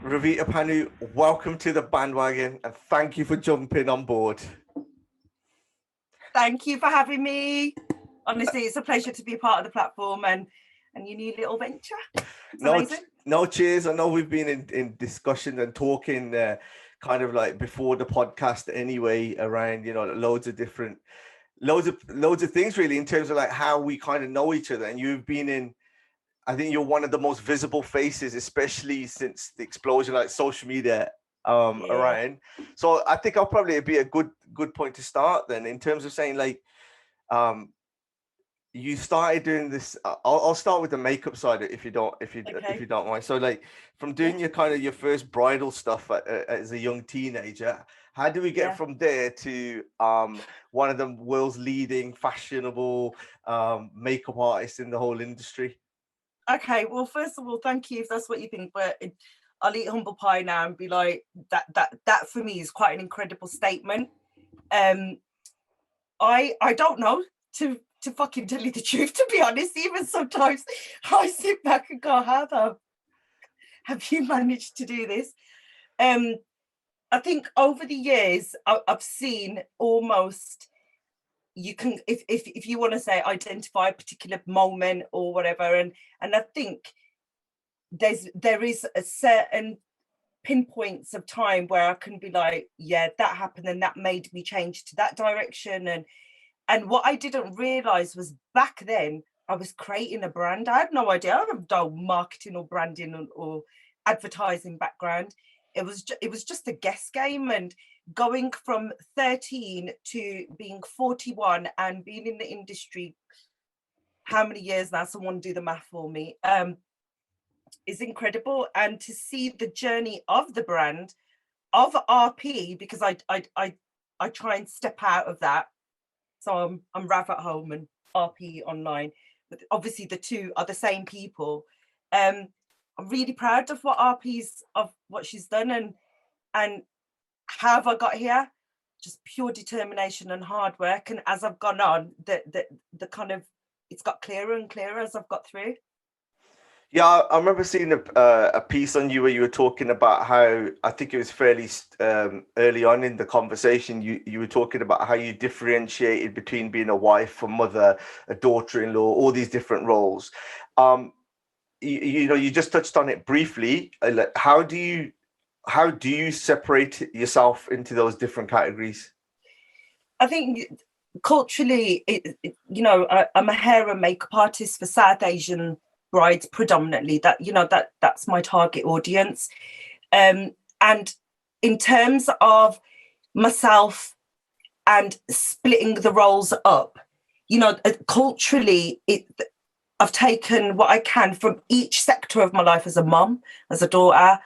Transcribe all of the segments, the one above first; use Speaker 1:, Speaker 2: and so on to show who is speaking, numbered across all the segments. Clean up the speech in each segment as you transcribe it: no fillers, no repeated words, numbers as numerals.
Speaker 1: Ravita, Pannu, welcome to the bandwagon and thank you for jumping on board.
Speaker 2: Thank you for having me. Honestly, it's a pleasure to be a part of the platform and your new little venture. It's amazing.
Speaker 1: No, cheers. I know we've been in discussion and talking kind of like before the podcast anyway, around, loads of things really, in terms of like how we kind of know each other. And you've been I think you're one of the most visible faces, especially since the explosion like social media around. So I think I'll probably be a good point to start then, in terms of saying like you started doing this. I'll start with the makeup side if you don't mind. So like from doing your first bridal stuff as a young teenager, how do we get from there to one of the world's leading fashionable makeup artists in the whole industry?
Speaker 2: Okay, well, first of all, thank you if that's what you think, but I'll eat humble pie now and be like, that for me is quite an incredible statement. I don't know, to fucking tell you the truth, to be honest. Even sometimes I sit back and go, how have you managed to do this? I think over the years I've seen almost, you can, if you want to say, identify a particular moment or whatever, and I think there is a certain pinpoints of time where I can be like, yeah, that happened and that made me change to that direction. And what I didn't realize was back then I was creating a brand. I had no idea. I have no marketing or branding or advertising background. It was just a guess game, and going from 13 to being 41 and being in the industry, how many years now? Someone do the math for me. Is incredible. And to see the journey of the brand of RP, because I try and step out of that. So I'm Rav at home and RP online, but obviously the two are the same people. I'm really proud of what she's done, and how have I got here? Just pure determination and hard work. And as I've gone on, the kind of, it's got clearer and clearer as I've got through.
Speaker 1: Yeah, I remember seeing a piece on you where you were talking about how, I think it was fairly early on in the conversation, you were talking about how you differentiated between being a wife, a mother, a daughter-in-law, all these different roles. You just touched on it briefly. Like, how do you separate yourself into those different categories?
Speaker 2: I think culturally, I'm a hair and makeup artist for South Asian brides predominantly. That's my target audience. And in terms of myself and splitting the roles up, culturally, I've taken what I can from each sector of my life, as a mum, as a daughter,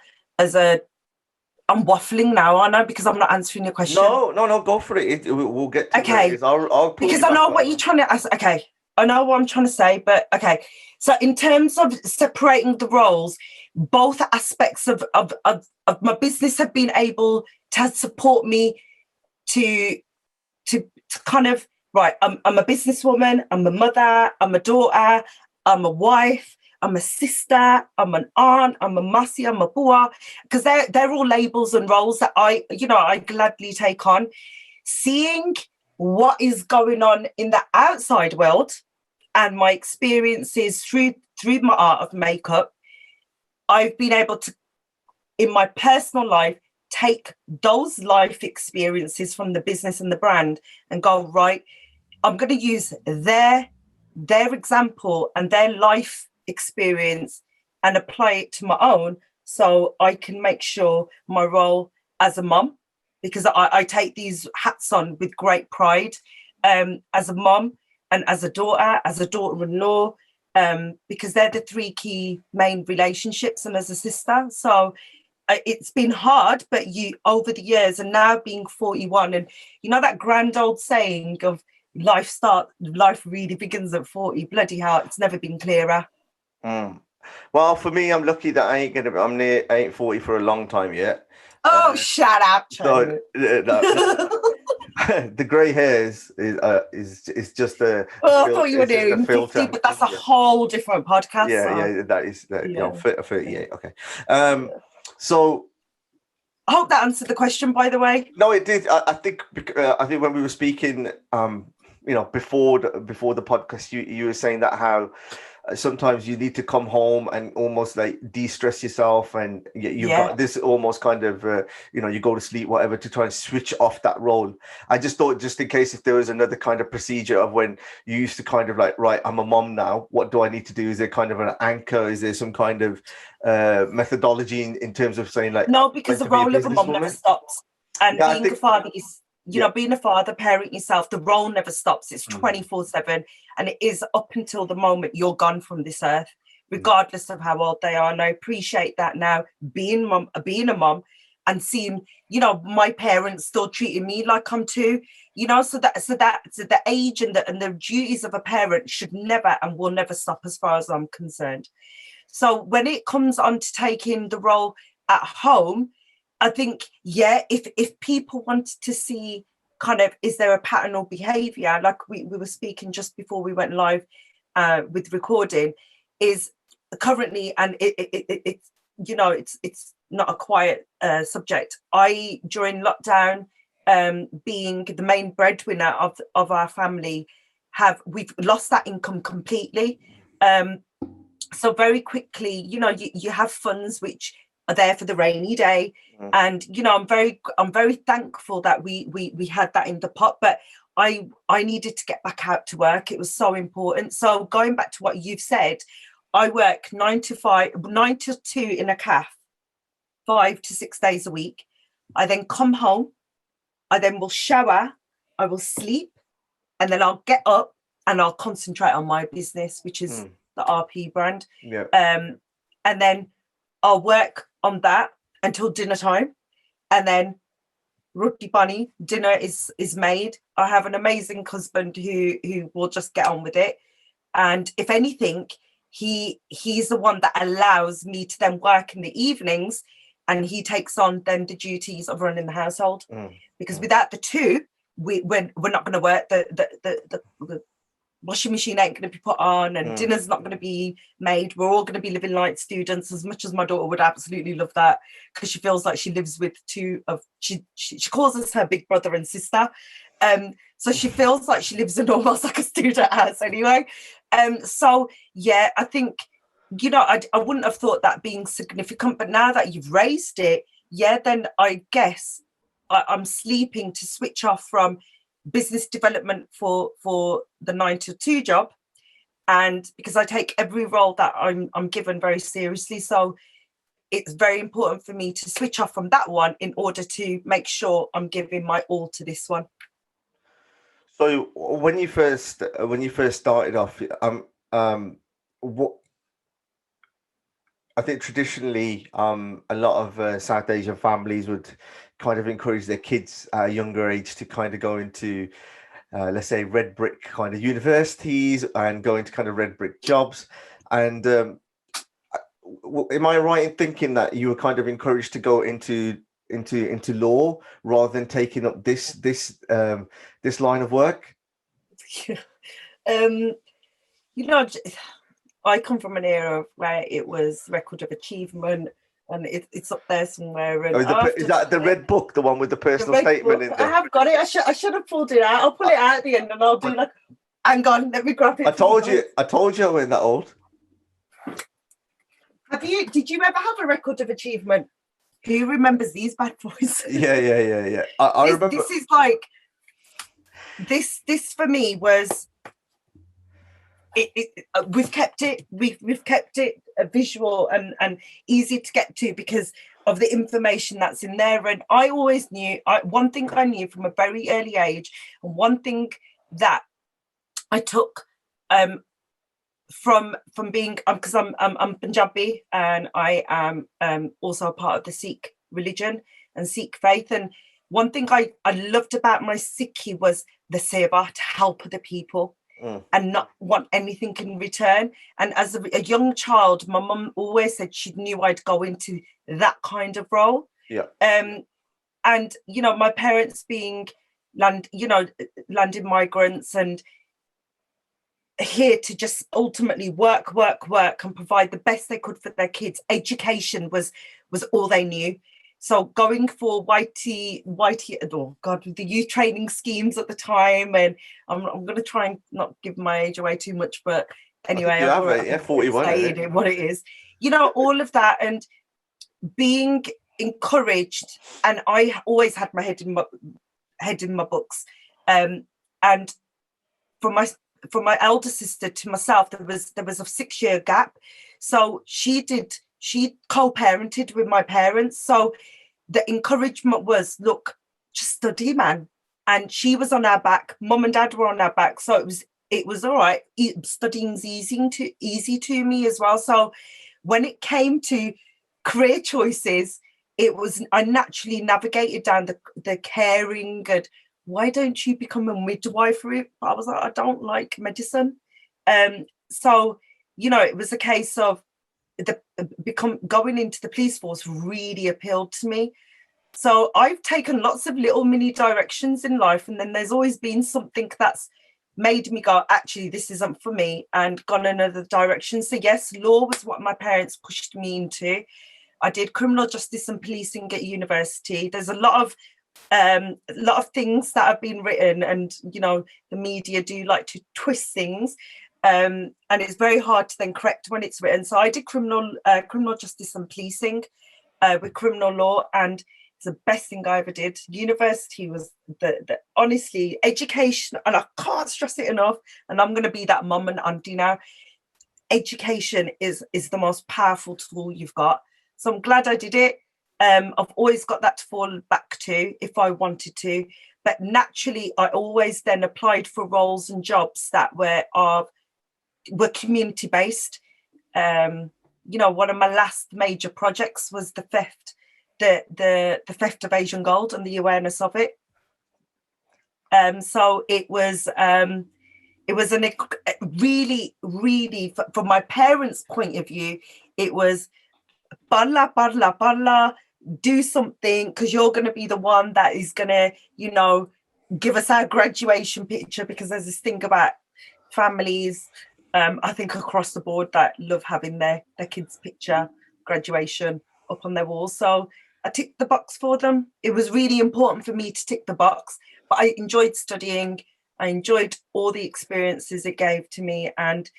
Speaker 2: I'm waffling now, aren't I? Because I'm not answering your question.
Speaker 1: No, go for it. We'll get to
Speaker 2: it.
Speaker 1: I'll
Speaker 2: because I know what you're trying to ask. Okay, I know what I'm trying to say, but okay. So in terms of separating the roles, both aspects of my business have been able to support me to kind of, right, I'm a businesswoman, I'm a mother, I'm a daughter, I'm a wife, I'm a sister, I'm an aunt, I'm a masi, I'm a bua, because they're all labels and roles that I gladly take on. Seeing what is going on in the outside world and my experiences through my art of makeup, I've been able to, in my personal life, take those life experiences from the business and the brand and go, right, I'm going to use their example and their life experience and apply it to my own, so I can make sure my role as a mum, because I take these hats on with great pride, as a mum and as a daughter-in-law, because they're the three key main relationships, and as a sister. So it's been hard, but over the years, and now being 41, and that grand old saying of life really begins at 40. Bloody hell, it's never been clearer.
Speaker 1: Well, for me, I'm lucky that I ain't 40 for a long time yet.
Speaker 2: Oh, shut up,
Speaker 1: so, the grey hairs is just a.
Speaker 2: Well, I thought you were doing 50, but that's a whole different podcast.
Speaker 1: Yeah, that is 38. Okay. So
Speaker 2: I hope that answered the question, by the way.
Speaker 1: No, it did. I think when we were speaking, before the podcast, you were saying that how sometimes you need to come home and almost like de-stress yourself, and you've got this almost kind of you go to sleep, whatever, to try and switch off that role. I just thought, just in case if there was another kind of procedure of when you used to kind of like, right, I'm a mom now, what do I need to do? Is there kind of an anchor? Is there some kind of methodology in terms of saying like,
Speaker 2: no, because the role of a mom never stops, and being a father is being a father, parent yourself, the role never stops. It's 24/7, and it is up until the moment you're gone from this earth, regardless of how old they are. And I appreciate that now, being a mom, and seeing, my parents still treating me like I'm two, so the age and the duties of a parent should never and will never stop as far as I'm concerned. So when it comes on to taking the role at home, I think, if people wanted to see kind of, is there a pattern or behavior, like we were speaking just before we went live with recording, is currently, and it's not a quiet subject. During lockdown, being the main breadwinner of our family, we've lost that income completely. So very quickly, you have funds which are there for the rainy day, and I'm very thankful that we had that in the pot. But I needed to get back out to work. It was so important. So going back to what you've said, I work 9 to 2 in a cafe, 5 to 6 days a week. I then come home. I then will shower. I will sleep, and then I'll get up and I'll concentrate on my business, which is the RP brand. And then I'll work on that until dinner time, and then Roti Bunny, dinner is made. I have an amazing husband who will just get on with it, and if anything, he's the one that allows me to then work in the evenings, and he takes on then the duties of running the household, because without the two, we're not going to work. The washing machine ain't going to be put on, and dinner's not going to be made. We're all going to be living like students, as much as my daughter would absolutely love that, because she feels like she lives with two of, she calls us her big brother and sister. So she feels like she lives in almost like a student house anyway. So yeah, I think, I wouldn't have thought that being significant, but now that you've raised it, then I guess I'm sleeping to switch off from business development for the 9 to 2 job, and because I take every role that I'm given very seriously, so it's very important for me to switch off from that one in order to make sure I'm giving my all to this one.
Speaker 1: So when you first started off, what I think traditionally, a lot of South Asian families would kind of encourage their kids at a younger age to kind of go into, let's say, red brick kind of universities and go into kind of red brick jobs. And am I right in thinking that you were kind of encouraged to go into law rather than taking up this line of work?
Speaker 2: I come from an era where it was record of achievement, and it's up there somewhere. And
Speaker 1: is that the red book, the one with the personal statement in there?
Speaker 2: I have got it. I should have pulled it out. I'll pull it out at the end, and I'll do like, hang on, let me grab it.
Speaker 1: I told you I wasn't that old.
Speaker 2: Did you ever have a record of achievement? Who remembers these bad boys?
Speaker 1: Yeah. I remember.
Speaker 2: This is like this for me was. We've kept it a visual and easy to get to because of the information that's in there. And I always knew, one thing I knew from a very early age, and one thing that I took from being, because I'm Punjabi, and I am also a part of the Sikh religion and Sikh faith. And one thing I loved about my Sikhi was the seva, to help other people. And not want anything in return. And as a young child, my mum always said she knew I'd go into that kind of role. And my parents being landed migrants and here to just ultimately work and provide the best they could for their kids. Education was was all they knew. So going for YT, oh God, the youth training schemes at the time, and I'm going to try and not give my age away too much, but anyway,
Speaker 1: you have it, yeah, 41.
Speaker 2: It what it is, you know, all of that, and being encouraged. And I always had my head in my books, and from my elder sister to myself, there was a 6-year gap. So she co-parented with my parents. So the encouragement was, look, just study, man. And she was on our back. Mum and dad were on our back. So it was all right. Studying's easy to me as well. So when it came to career choices, I naturally navigated down the caring and, why don't you become a midwifery? I was like, I don't like medicine. So, you know, it was a case of going into the police force really appealed to me. So I've taken lots of little mini directions in life, and then there's always been something that's made me go, actually, this isn't for me, and gone another direction. So yes, law was what my parents pushed me into. I did criminal justice and policing at university. There's a lot of things that have been written, and you know, the media do like to twist things, and it's very hard to then correct when it's written. So I did criminal justice and policing with criminal law, and it's the best thing I ever did. University was the honestly, education, and I can't stress it enough, and I'm going to be that mum and auntie now. Education is the most powerful tool you've got. So I'm glad I did it. I've always got that to fall back to if I wanted to, but naturally I always then applied for roles and jobs that were community based. You know, one of my last major projects was the theft of Asian gold and the awareness of it. So it was really, really, from my parents' point of view, it was barla, do something, because you're going to be the one that is going to, you know, give us our graduation picture, because there's this thing about families, I think across the board, that love having their kids' picture, graduation up on their walls. So I ticked the box for them. It was really important for me to tick the box, but I enjoyed studying. I enjoyed all the experiences it gave to me, and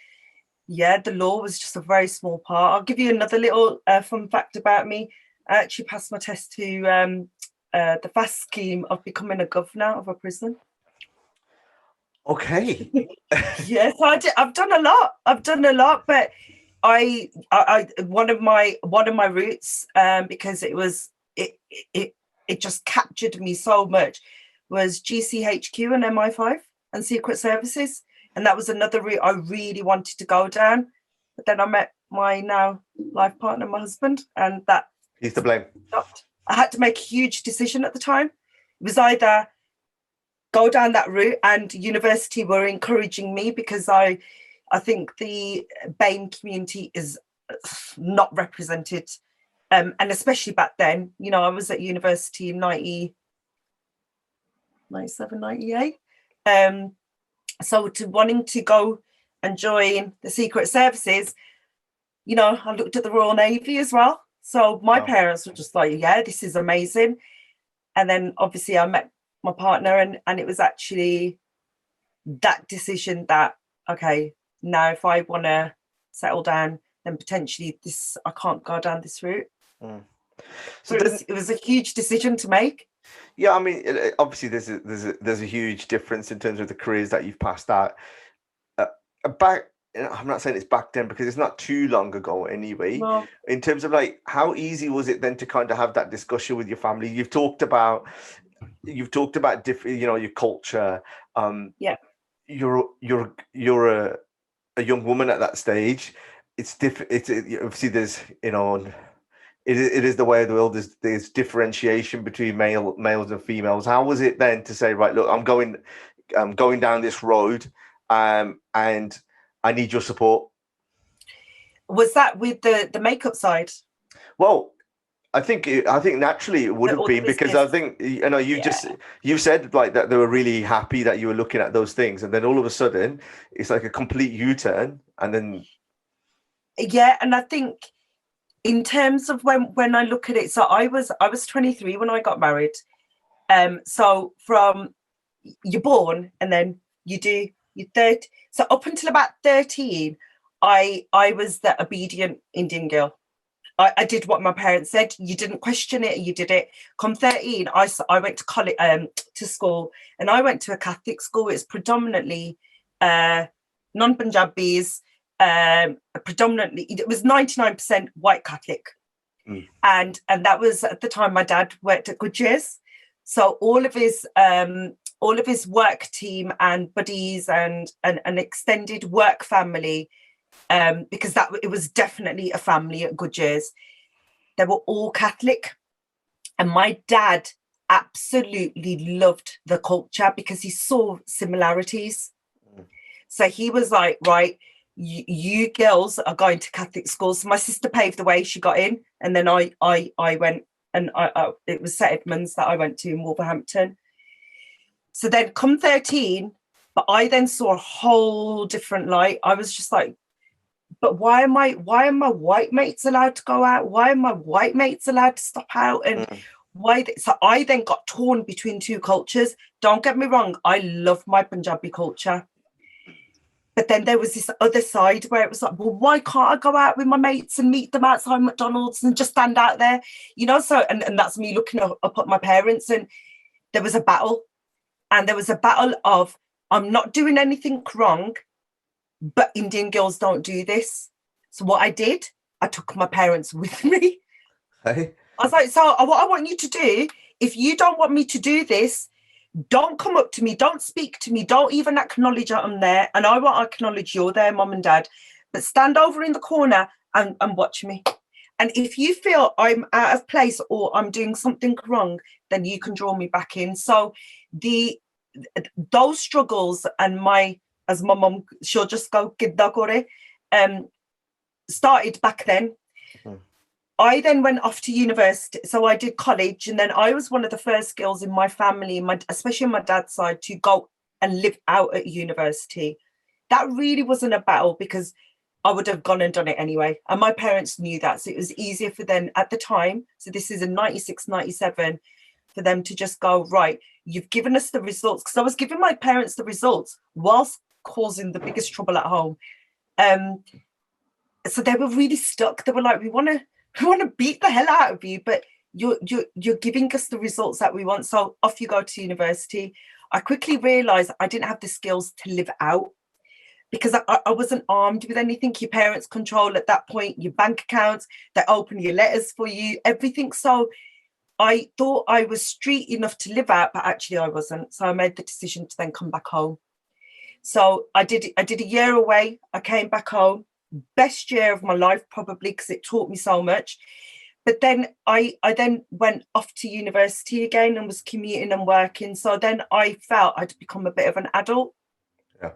Speaker 2: yeah, the law was just a very small part. I'll give you another little fun fact about me. I actually passed my test to the FAST scheme of becoming a governor of a prison.
Speaker 1: Okay.
Speaker 2: Yes, I've done a lot, but I one of my roots, because it just captured me so much, was GCHQ and MI5 and Secret Services. And that was another route I really wanted to go down. But then I met my now life partner, my husband, and that...
Speaker 1: He's to blame.
Speaker 2: Stopped. I had to make a huge decision at the time. It was either go down that route, and university were encouraging me, because I think the BAME community is not represented. And especially back then, you know, I was at university in 97, 98. So to wanting to go and join the Secret Services, you know, I looked at the Royal Navy as well. So my parents were just like, yeah, this is amazing. And then obviously I met my partner, and it was actually that decision that, okay, now if I want to settle down, then potentially I can't go down this route. So it was a huge decision to make.
Speaker 1: Yeah, I mean, obviously there's a huge difference in terms of the careers that you've passed out. I'm not saying it's back then, because it's not too long ago anyway.
Speaker 2: No.
Speaker 1: In terms of like, how easy was it then to kind of have that discussion with your family? You've talked about different, you know, your culture.
Speaker 2: Yeah.
Speaker 1: You're a young woman at that stage. It's different. It's obviously there's, you know, it is the way of the world. There's differentiation between males and females. How was it then to say, right, look, I'm going down this road, and I need your support?
Speaker 2: Was that with the makeup side?
Speaker 1: Well, I think naturally it would have been, because I think, you know, you said like that they were really happy that you were looking at those things, and then all of a sudden it's like a complete U-turn, and then
Speaker 2: yeah, and I think in terms of when I look at it, so I was 23 when I got married. So from you're born and then you're 30. So up until about 13, I was the obedient Indian girl. I did what my parents said. You didn't question it. You did it. Come 13, I went to college, to school, and I went to a Catholic school. It's predominantly non-Punjabis. Predominantly, it was 99% white Catholic, and that was at the time my dad worked at Goodyear's. So all of his work team and buddies and an extended work family. Because it was definitely a family at Goodyear's. They were all Catholic, and my dad absolutely loved the culture because he saw similarities. So he was like, right, you girls are going to Catholic schools. So my sister paved the way; she got in, and then I went, and it was St Edmunds that I went to in Wolverhampton. So then, come 13, but I then saw a whole different light. I was just like, but why are my white mates allowed to go out? Why are my white mates allowed to stop out? And so I then got torn between two cultures. Don't get me wrong, I love my Punjabi culture. But then there was this other side where it was like, well, why can't I go out with my mates and meet them outside McDonald's and just stand out there? So, and that's me looking up at my parents. And there was a battle. And there was a battle of, I'm not doing anything wrong, but Indian girls don't do this. So what I did, I took my parents with me.
Speaker 1: Hey.
Speaker 2: I was like, so what I want you to do, if you don't want me to do this, don't come up to me, don't speak to me, don't even acknowledge that I'm there. And I won't acknowledge you're there, mum and dad, but stand over in the corner and watch me. And if you feel I'm out of place or I'm doing something wrong, then you can draw me back in. So those struggles and as my mum, she'll just go, started back then. I then went off to university. So I did college, and then I was one of the first girls in my family, especially on my dad's side, to go and live out at university. That really wasn't a battle because I would have gone and done it anyway. And my parents knew that. So it was easier for them at the time. So this is in 96, 97, for them to just go, right, you've given us the results. Because I was giving my parents the results whilst causing the biggest trouble at home. So they were really stuck. They were like, we want to beat the hell out of you, but you're giving us the results that we want. So off you go to university. I quickly realized I didn't have the skills to live out because I wasn't armed with anything. Your parents control at that point your bank accounts, they open your letters for you, everything. So I thought I was street enough to live out, but actually I wasn't. So I made the decision to then come back home. So I did a year away. I came back home. Best year of my life, probably, because it taught me so much. But then I then went off to university again and was commuting and working. So then I felt I'd become a bit of an adult.
Speaker 1: Yeah.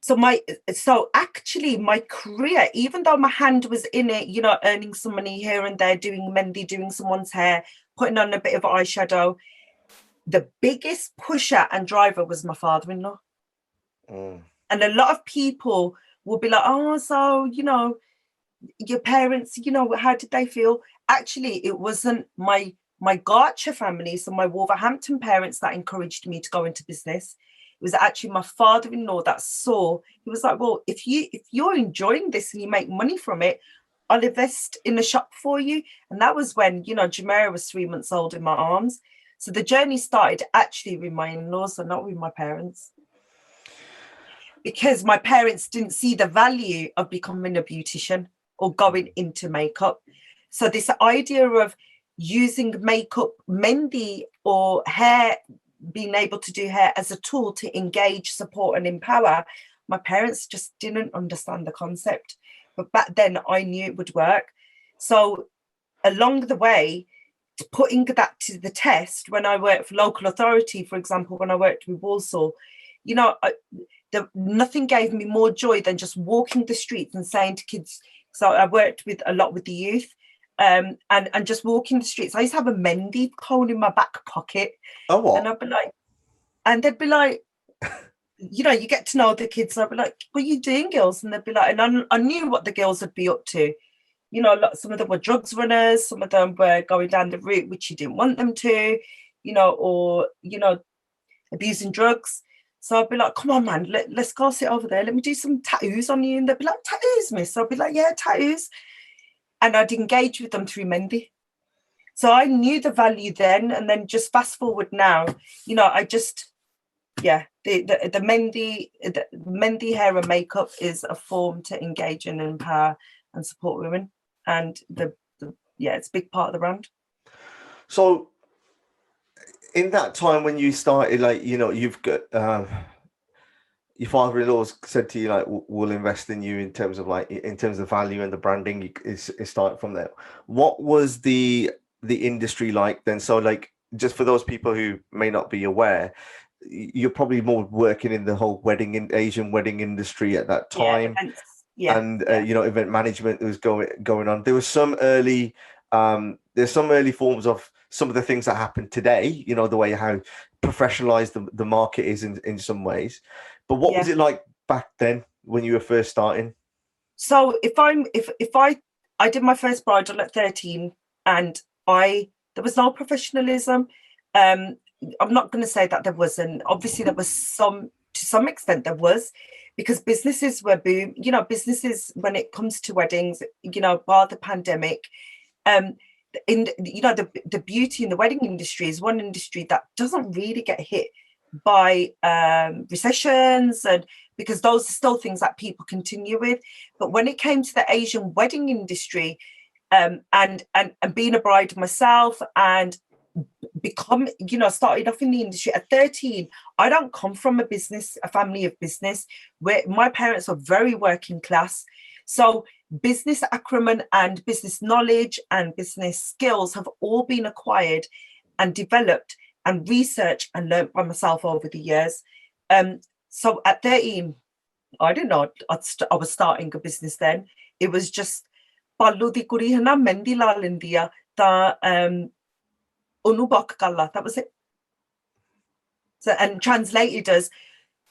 Speaker 2: So actually my career, even though my hand was in it, earning some money here and there, doing mehndi, doing someone's hair, putting on a bit of eyeshadow, the biggest pusher and driver was my father-in-law. And a lot of people will be like, oh, so, your parents, how did they feel? Actually, it wasn't my Garcher family, so my Wolverhampton parents, that encouraged me to go into business. It was actually my father-in-law that saw. He was like, well, if you're enjoying this and you make money from it, I'll invest in a shop for you. And that was when, Jumeirah was 3 months old in my arms. So the journey started actually with my in-laws and not with my parents. Because my parents didn't see the value of becoming a beautician or going into makeup. So this idea of using makeup, mehndi or hair, being able to do hair as a tool to engage, support and empower, my parents just didn't understand the concept. But back then I knew it would work. So along the way, putting that to the test, when I worked for local authority, for example, when I worked with Walsall, nothing gave me more joy than just walking the streets and saying to kids. So I worked a lot with the youth, and just walking the streets. I used to have a mehndi cone in my back pocket.
Speaker 1: Oh, what?
Speaker 2: And I'd be like, and they'd be like, you get to know the kids. I'd be like, what are you doing, girls? And they'd be like, and I knew what the girls would be up to. you know, some of them were drugs runners, some of them were going down the route which you didn't want them to, you know, or, you know, abusing drugs. So I'd be like, come on, man, let's go sit over there. Let me do some tattoos on you. And they'd be like, tattoos, miss? So I'd be like, yeah, tattoos. And I'd engage with them through Mendi. So I knew the value then. And then just fast forward now, you know, I just, yeah, the Mendi hair and makeup is a form to engage and empower and support women. And yeah, it's a big part of the brand.
Speaker 1: So in that time when you started, like, you know, you've got your father-in-law's said to you, like, we'll invest in you in terms of value and the branding is starting from there. What was the industry like then? So, like, just for those people who may not be aware, you're probably more working in the whole Asian wedding industry at that time. And you know, event management was going on. There was some early there's some early forms of some of the things that happen today, you know, the way how professionalized the market is in some ways. But what was it like back then when you were first starting?
Speaker 2: So if I did my first bridal at 13 and there was no professionalism. I'm not going to say that there wasn't. Obviously there was to some extent there was, because businesses were boom. You know, businesses when it comes to weddings, you know, bar the pandemic, in, you know, the beauty in the wedding industry is one industry that doesn't really get hit by recessions, and because those are still things that people continue with. But when it came to the Asian wedding industry, and being a bride myself and started off in the industry at 13. I don't come from a family of business, where my parents are very working class. So business acumen and business knowledge and business skills have all been acquired and developed and researched and learned by myself over the years. So at 13, I didn't know I was starting a business then. It was just Pannu di kuri hai na mendi la lendi a ta onu bak kalla. That was it. So, and translated as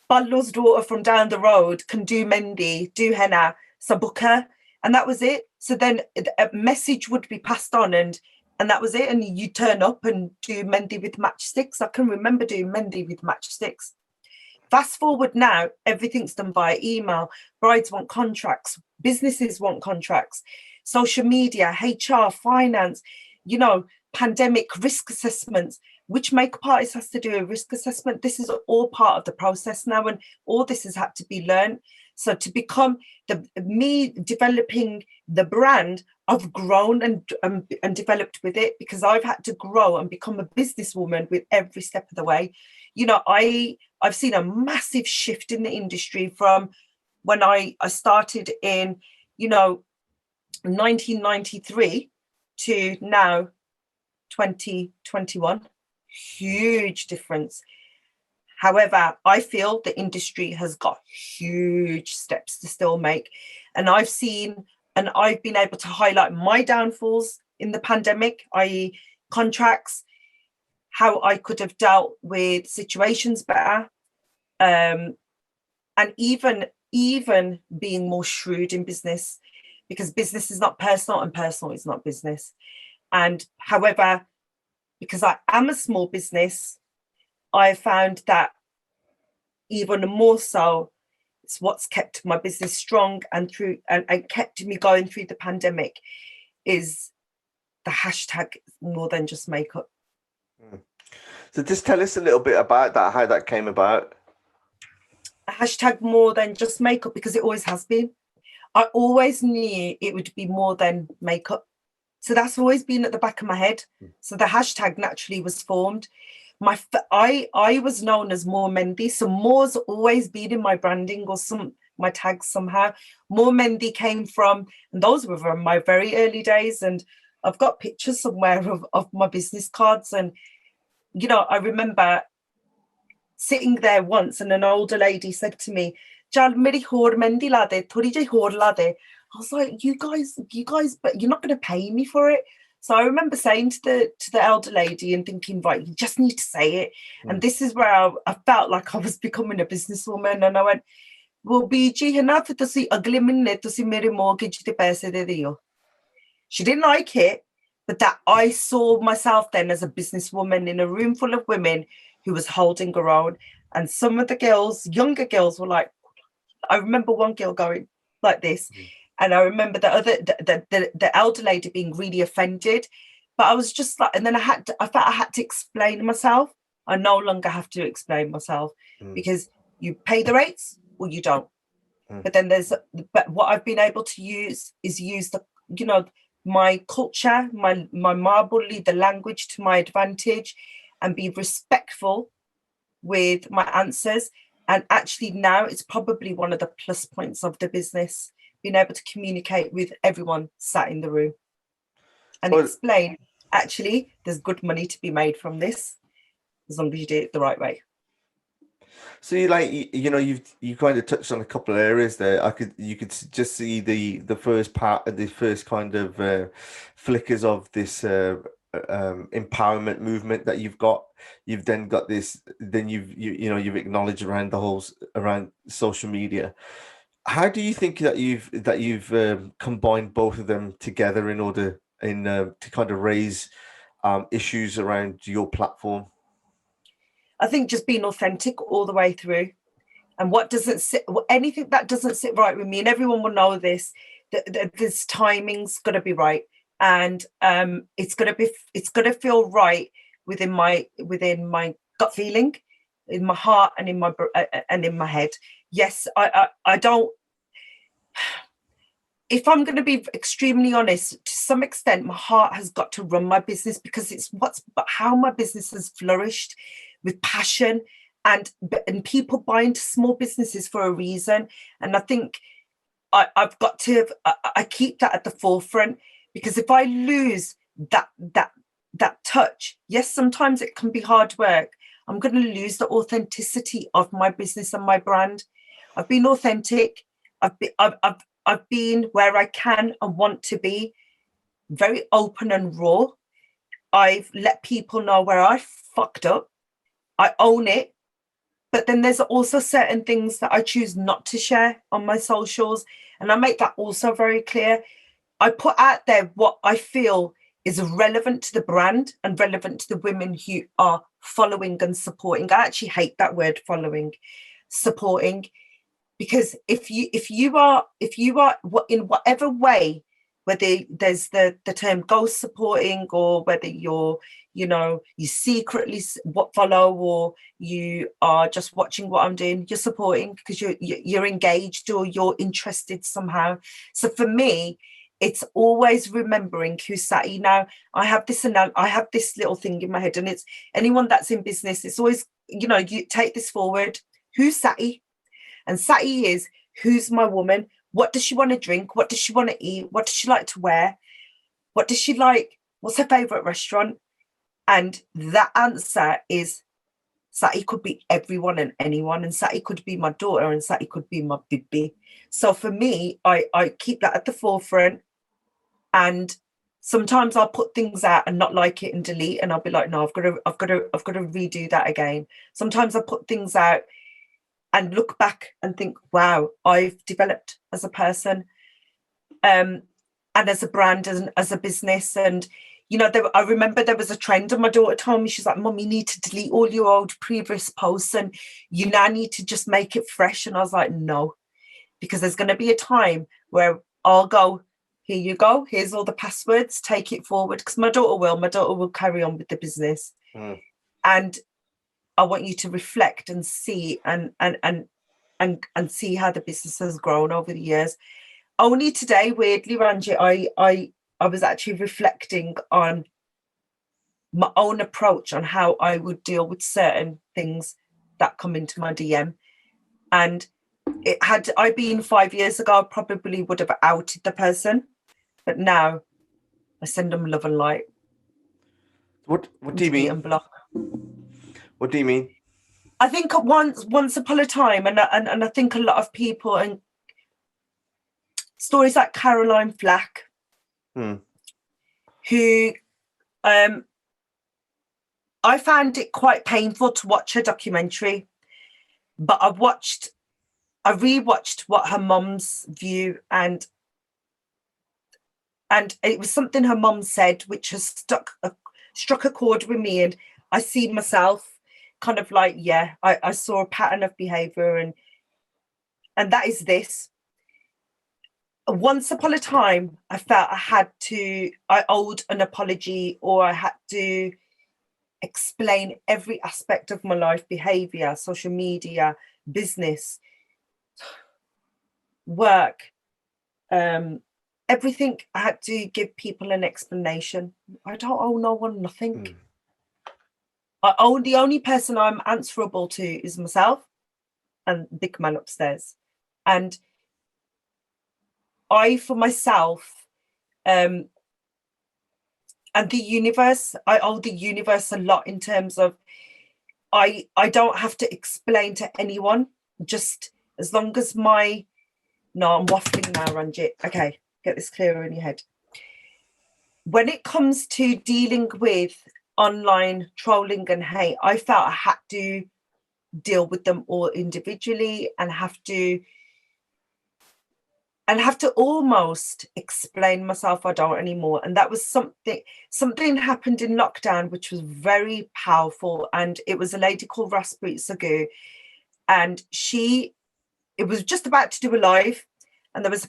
Speaker 2: Pannu's daughter from down the road can do mendi, do henna, sabuka, and that was it. So then a message would be passed on, and that was it. And you turn up and do mendi with matchsticks. I can remember doing mendi with matchsticks. Fast forward now, everything's done via email. Brides want contracts. Businesses want contracts. Social media, HR, finance, you know, pandemic risk assessments. Which makeup artist has to do a risk assessment? This is all part of the process now, and all this has had to be learned. So to become me developing the brand, I've grown and developed with it, because I've had to grow and become a businesswoman with every step of the way. You know, I've seen a massive shift in the industry from when I started in, you know, 1993 to now 2021. Huge difference. However, I feel the industry has got huge steps to still make. And I've seen and I've been able to highlight my downfalls in the pandemic, i.e. contracts, how I could have dealt with situations better, and even being more shrewd in business, because business is not personal and personal is not business. And however, because I am a small business, I found that even more so, it's what's kept my business strong and kept me going through the pandemic is the hashtag more than just makeup.
Speaker 1: So just tell us a little bit about that, how that came about.
Speaker 2: A hashtag more than just makeup, because it always has been. I always knew it would be more than makeup. So that's always been at the back of my head. So the hashtag naturally was formed. I was known as More Mendi, so more's always been in my branding or my tags somehow. More Mendi came from, and those were from my very early days, and I've got pictures somewhere of my business cards. And you know, I remember sitting there once and an older lady said to me, "Jal meri hor mendi la de, thodi jai hor la de." I was like, you guys, but you're not going to pay me for it. So I remember saying to the elder lady and thinking, right, you just need to say it. And this is where I felt like I was becoming a businesswoman. And I went, well, BG, hana fi tusi agle minne tusi mere mortgage de paise de diyo. She didn't like it, but that I saw myself then as a businesswoman in a room full of women who was holding her own. And some of the girls, younger girls, were like, I remember one girl going like this. And I remember the elder lady being really offended. But I was just like, and then I felt I had to explain myself. I no longer have to explain myself because you pay the rates or you don't. But then but what I've been able to use the, you know, my culture, my marbly, the language to my advantage, and be respectful with my answers. And actually now it's probably one of the plus points of the business, being able to communicate with everyone sat in the room and explain, actually, there's good money to be made from this, as long as you do it the right way.
Speaker 1: So you kind of touched on a couple of areas there. You could just see the first part of the first kind of flickers of this empowerment movement that you've got. You've then got this. Then you've acknowledged around around social media. How do you think that you've combined both of them together in order to kind of raise issues around your platform?
Speaker 2: I think just being authentic all the way through, and anything that doesn't sit right with me, and everyone will know this, that this timing's got to be right, and it's got to feel right within my gut feeling, in my heart and in my head. Yes, I don't. If I'm going to be extremely honest, to some extent, my heart has got to run my business, because it's how my business has flourished, with passion and people buy into small businesses for a reason. And I think I've got to, I keep that at the forefront, because if I lose that touch, yes, sometimes it can be hard work. I'm going to lose the authenticity of my business and my brand. I've been authentic. I've been where I can and want to be, very open and raw. I've let people know where I fucked up. I own it. But then there's also certain things that I choose not to share on my socials. And I make that also very clear. I put out there what I feel is relevant to the brand and relevant to the women who are following and supporting. I actually hate that word, following, supporting, because if you are in whatever way, whether there's the term ghost supporting, or whether you secretly follow, or you are just watching what I'm doing, you're supporting because you're engaged or you're interested somehow. So for me, it's always remembering who's Sati. Now I have this little thing in my head, and it's anyone that's in business, it's always, you take this forward. Who's Sati? And Sati is, who's my woman? What does she want to drink? What does she want to eat? What does she like to wear? What does she like? What's her favorite restaurant? And that answer is, Sati could be everyone and anyone, and Sati could be my daughter, and Sati could be my bibi. So for me, I keep that at the forefront. And sometimes I'll put things out and not like it and delete, and I'll be like, no, I've got to redo that again. Sometimes I put things out and look back and think, wow, I've developed as a person, and as a brand, and as a business. And I remember there was a trend, and my daughter told me, she's like, Mum, you need to delete all your old previous posts, and you now need to just make it fresh. And I was like, no, because there's going to be a time where I'll go, here you go, here's all the passwords, take it forward, because my daughter will carry on with the business. And I want you to reflect and see and see how the business has grown over the years. Only today, weirdly, Ranjit, I was actually reflecting on my own approach on how I would deal with certain things that come into my DM. And had I been 5 years ago, I probably would have outed the person. But now I send them love and light.
Speaker 1: What do you mean?
Speaker 2: Block.
Speaker 1: What do you mean?
Speaker 2: I think once upon a time, and I think a lot of people, and stories like Caroline Flack, who I found it quite painful to watch her documentary, but I rewatched what her mum's view, and And it was something her mum said, which has struck a chord with me. And I see myself kind of like, yeah, I saw a pattern of behavior, and that is this. Once upon a time, I felt I owed an apology, or I had to explain every aspect of my life, behavior, social media, business, work, everything. I had to give people an explanation. I don't owe no one nothing. The only person I'm answerable to is myself and big man upstairs. And I, for myself, and the universe, I owe the universe a lot in terms of I don't have to explain to anyone, just as long as no, I'm waffling now, Ranjit. Okay, get this clearer in your head. When it comes to dealing with online trolling and hate, I felt I had to deal with them all individually and have to almost explain myself. I don't anymore. And that was something happened in lockdown, which was very powerful. And it was a lady called Rasput Sagu. And it was just about to do a live. And there was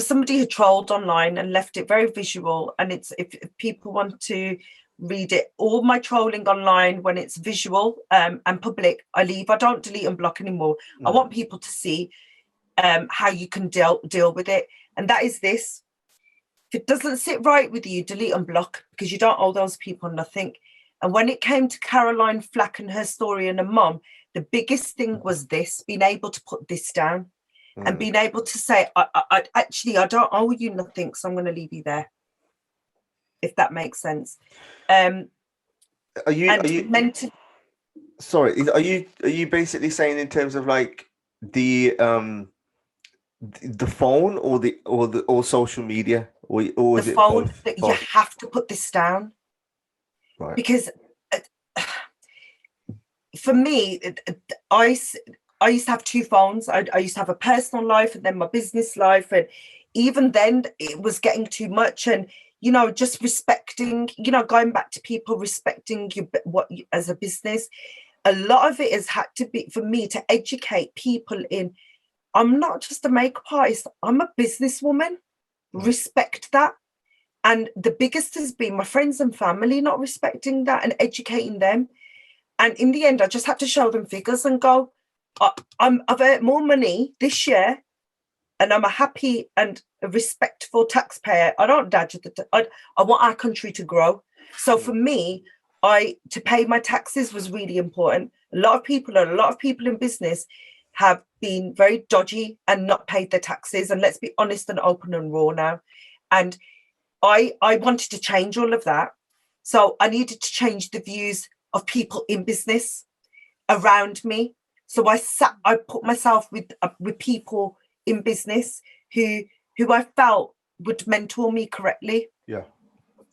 Speaker 2: somebody who trolled online and left it very visual. And it's, if people want to read it, all my trolling online, when it's visual and public, I leave. I don't delete and block anymore. I want people to see how you can deal with it. And that is this. If it doesn't sit right with you, delete and block, because you don't owe those people nothing. And when it came to Caroline Flack and her story and her mum, the biggest thing was this, being able to put this down and being able to say, I don't owe you nothing, so I'm going to leave you there, if that makes sense. Are you
Speaker 1: basically saying in terms of like the phone or social media or is
Speaker 2: the
Speaker 1: it
Speaker 2: phone
Speaker 1: both?
Speaker 2: that you have to put this down,
Speaker 1: right?
Speaker 2: Because for me, I used to have two phones. I used to have a personal life and then my business life, and even then it was getting too much. And just respecting, going back to people respecting you as a business. A lot of it has had to be for me to educate people in, I'm not just a makeup artist, I'm a businesswoman. Respect that. And the biggest has been my friends and family not respecting that and educating them. And in the end, I just had to show them figures and go, I've earned more money this year and I'm a happy and a respectful taxpayer. I don't dodge I want our country to grow. So for me, to pay my taxes was really important. A lot of people in business have been very dodgy and not paid their taxes. And let's be honest and open and raw now. And I wanted to change all of that. So I needed to change the views of people in business around me. So I put myself with people in business who I felt would mentor me correctly.
Speaker 1: Yeah.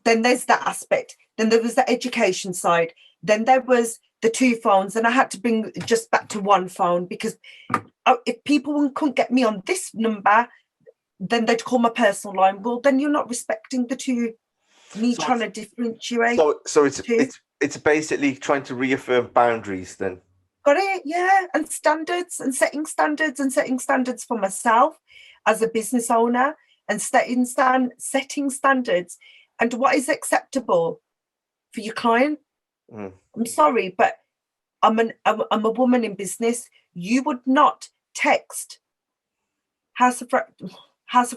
Speaker 2: Then there's that aspect. Then there was the education side. Then there was the two phones, and I had to bring just back to one phone, because if people couldn't get me on this number, then they'd call my personal line. Well, then you're not respecting the two. Trying to differentiate.
Speaker 1: So it's basically trying to reaffirm boundaries then.
Speaker 2: Got it, yeah. And standards, and setting standards for myself as a business owner, and setting standards and what is acceptable for your client. I'm sorry, but I'm a woman in business. You would not text House of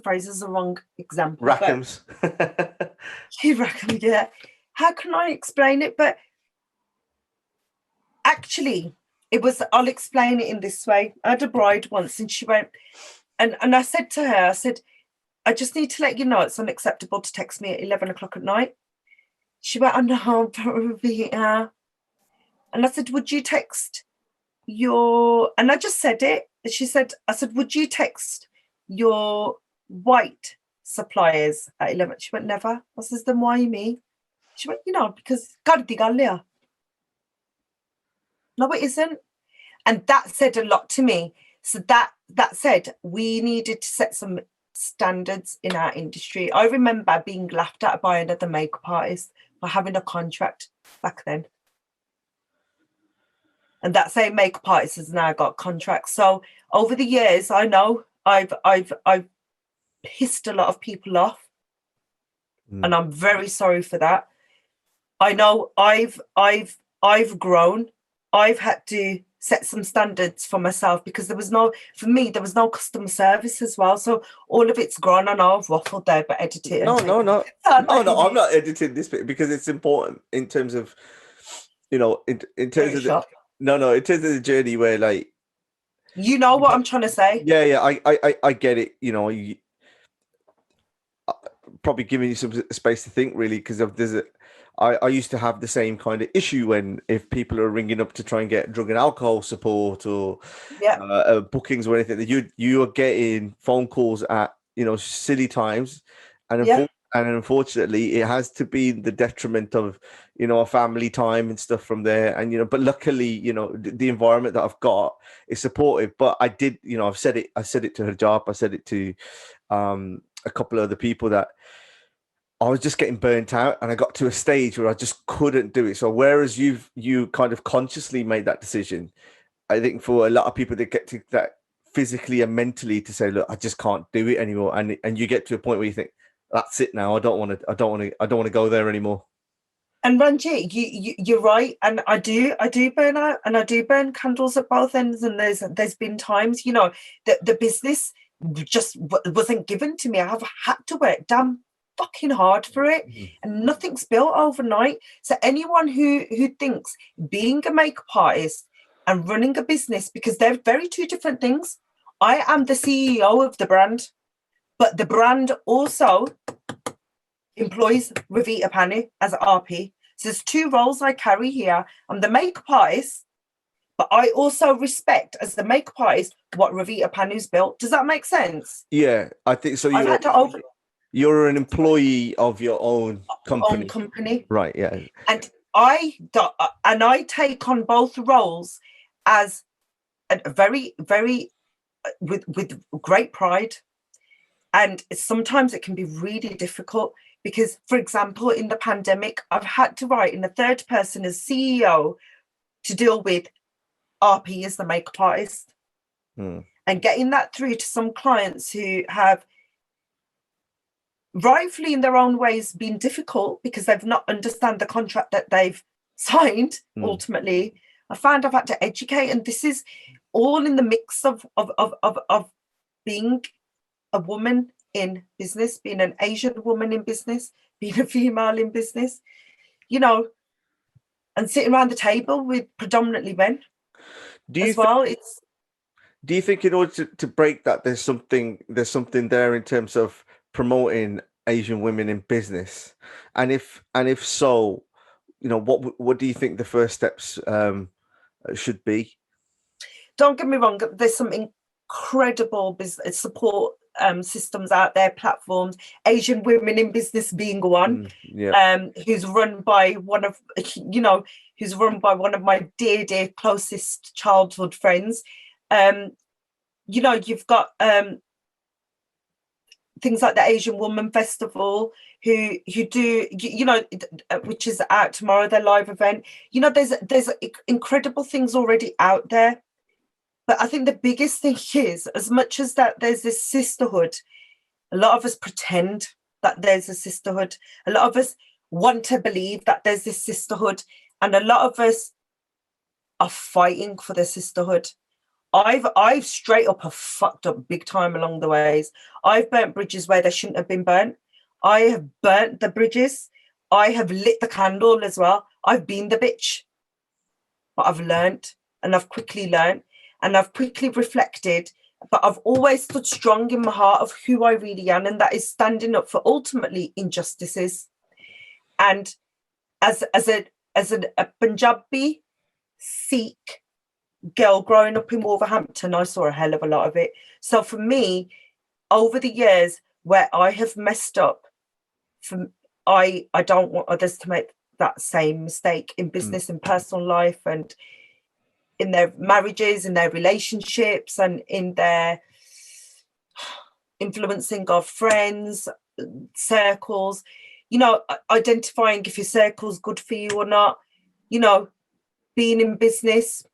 Speaker 2: Fraser is the wrong example.
Speaker 1: Rackhams.
Speaker 2: Rackham, yeah. How can I explain it? But actually, I'll explain it in this way. I had a bride once and she went, and I said to her, I just need to let you know it's unacceptable to text me at 11 o'clock at night. She went, oh no, Ravita. And I said, would you text and I just said it. She said, would you text your white suppliers at 11? She went, never. I said, then why me? She went, because Kardi Gallia. No, it isn't. And that said a lot to me. So that said, we needed to set some standards in our industry. I remember being laughed at by another makeup artist for having a contract back then. And that same makeup artist has now got contracts. So over the years, I know I've pissed a lot of people off. And I'm very sorry for that. I know I've grown. I've had to set some standards for myself because there was no customer service as well. So all of it's gone. I know I've waffled there, but edit it.
Speaker 1: No, I'm not editing this bit because it's important in terms of, in terms of the, in terms of the journey where, like,
Speaker 2: you know what I'm trying to say.
Speaker 1: Yeah, I get it. Probably giving you some space to think, really, because I used to have the same kind of issue if people are ringing up to try and get drug and alcohol support or bookings or anything, that you are getting phone calls at silly times, and unfortunately it has to be the detriment of a family time and stuff from there. And but luckily the environment that I've got is supportive. But I did I said it to Hijab, I said it to a couple of other people, that I was just getting burnt out, and I got to a stage where I just couldn't do it. So whereas you kind of consciously made that decision, I think for a lot of people that get to that physically and mentally to say, look, I just can't do it anymore, and you get to a point where you think, that's it now. I don't want to go there anymore.
Speaker 2: And Ranjit, you're right, and I do burn out, and I do burn candles at both ends. And there's been times, that the business just wasn't given to me. I have had to work damn fucking hard for it, and nothing's built overnight. So anyone who thinks being a makeup artist and running a business, because they're very two different things. I am the CEO of the brand, but the brand also employs Ravita Pannu as an RP. So there's two roles I carry here. I'm the makeup artist, but I also respect, as the makeup artist, what Ravita Pannu's built. Does that make sense?
Speaker 1: Yeah, I think so. You're an employee of your own company. Right, yeah.
Speaker 2: And I take on both roles as a very, very with great pride. And sometimes it can be really difficult because, for example, in the pandemic, I've had to write in the third person as CEO to deal with RP as the makeup artist, and getting that through to some clients who have rightfully in their own ways been difficult because they've not understand the contract that they've signed. Ultimately, I found I've had to educate, and this is all in the mix of being a woman in business, being an Asian woman in business, being a female in business, and sitting around the table with predominantly men. Do
Speaker 1: you think in order to break that, there's something there in terms of promoting Asian women in business? And if so, what do you think the first steps should be?
Speaker 2: Don't get me wrong, there's some incredible business support systems out there, platforms, Asian Women in Business being one, who's run by one of my dear closest childhood friends. You've got things like the Asian Woman Festival, who do, which is out tomorrow, their live event. There's incredible things already out there. But I think the biggest thing is, as much as that there's this sisterhood, a lot of us pretend that there's a sisterhood. A lot of us want to believe that there's this sisterhood, and a lot of us are fighting for the sisterhood. I've straight up have fucked up big time along the ways. I've burnt bridges where they shouldn't have been burnt. I have burnt the bridges. I have lit the candle as well. I've been the bitch. But I've learned, and I've quickly learned, and I've quickly reflected, but I've always stood strong in my heart of who I really am, and that is standing up for ultimately injustices. And as a Punjabi Sikh girl growing up in Wolverhampton, I saw a hell of a lot of it. So for me, over the years where I have messed up, I don't want others to make that same mistake in business and personal life, and in their marriages, in their relationships, and in their influencing of friends, circles, identifying if your circle's good for you or not, being in business,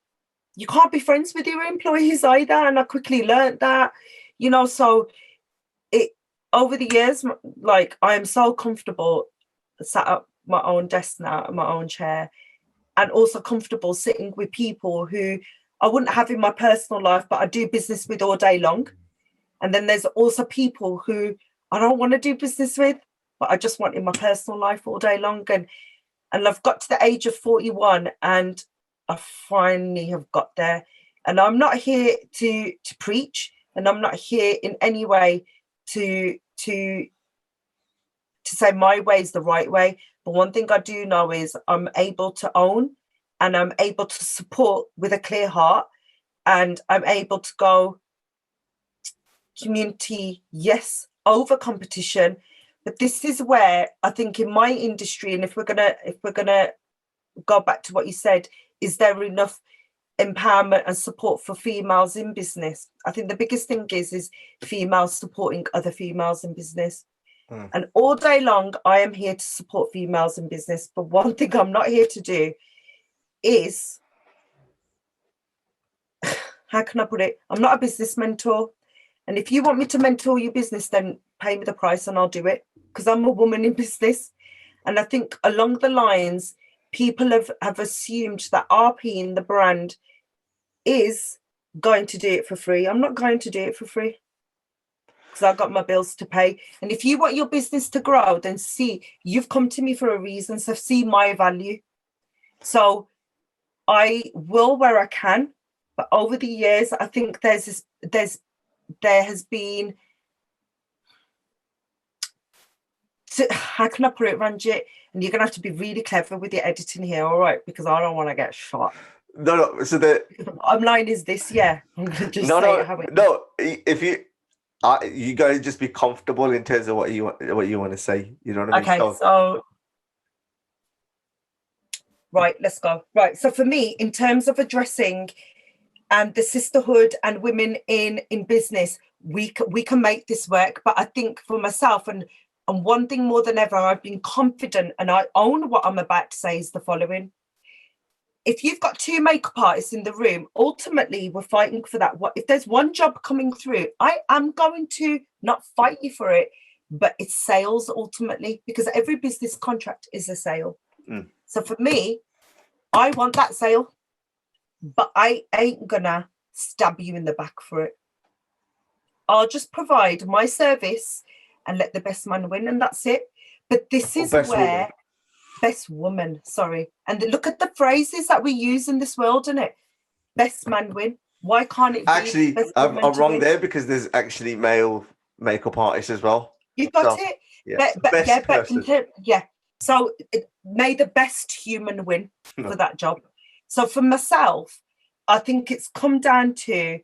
Speaker 2: you can't be friends with your employees either. And I quickly learned that, so it over the years, like I am so comfortable sat at my own desk now, at my own chair, and also comfortable sitting with people who I wouldn't have in my personal life, but I do business with all day long. And then there's also people who I don't want to do business with, but I just want in my personal life all day long. And I've got to the age of 41 and I finally have got there. And I'm not here to preach, and I'm not here in any way to say my way is the right way. But one thing I do know is I'm able to own, and I'm able to support with a clear heart, and I'm able to go community, yes, over competition. But this is where I think in my industry, and if we're gonna go back to what you said, is there enough empowerment and support for females in business? I think the biggest thing is females supporting other females in business. And all day long, I am here to support females in business. But one thing I'm not here to do is, how can I put it? I'm not a business mentor. And if you want me to mentor your business, then pay me the price and I'll do it, because I'm a woman in business. And I think along the lines, people have assumed that RP in the brand is going to do it for free. I'm not going to do it for free, because I've got my bills to pay. And if you want your business to grow, then see, you've come to me for a reason. So see my value. So I will where I can. But over the years, I think there has been, how can I put it, Ranjit? And you're going to have to be really clever with your editing here, all right? Because I don't want to get shot.
Speaker 1: No. So the
Speaker 2: bottom line is this, yeah. I'm going to just say it how it is.
Speaker 1: No, if you gotta just be comfortable in terms of what you want to say. You know what I mean?
Speaker 2: Okay, so right, let's go. Right, so for me, in terms of addressing and the sisterhood and women in business, we can make this work. But I think for myself, and one thing more than ever, I've been confident, and I own what I'm about to say, is the following. If you've got two makeup artists in the room, ultimately we're fighting for that. If there's one job coming through, I am going to not fight you for it, but it's sales ultimately, because every business contract is a sale. So for me, I want that sale, but I ain't gonna stab you in the back for it. I'll just provide my service and let the best man win, and that's it. But this is where best woman, sorry. And look at the phrases that we use in this world, isn't it? Best man win. Why can't it be?
Speaker 1: Actually, I'm wrong there, because there's actually male makeup artists as well.
Speaker 2: You got it. Yeah. So may the best human win for that job. So for myself, I think it's come down to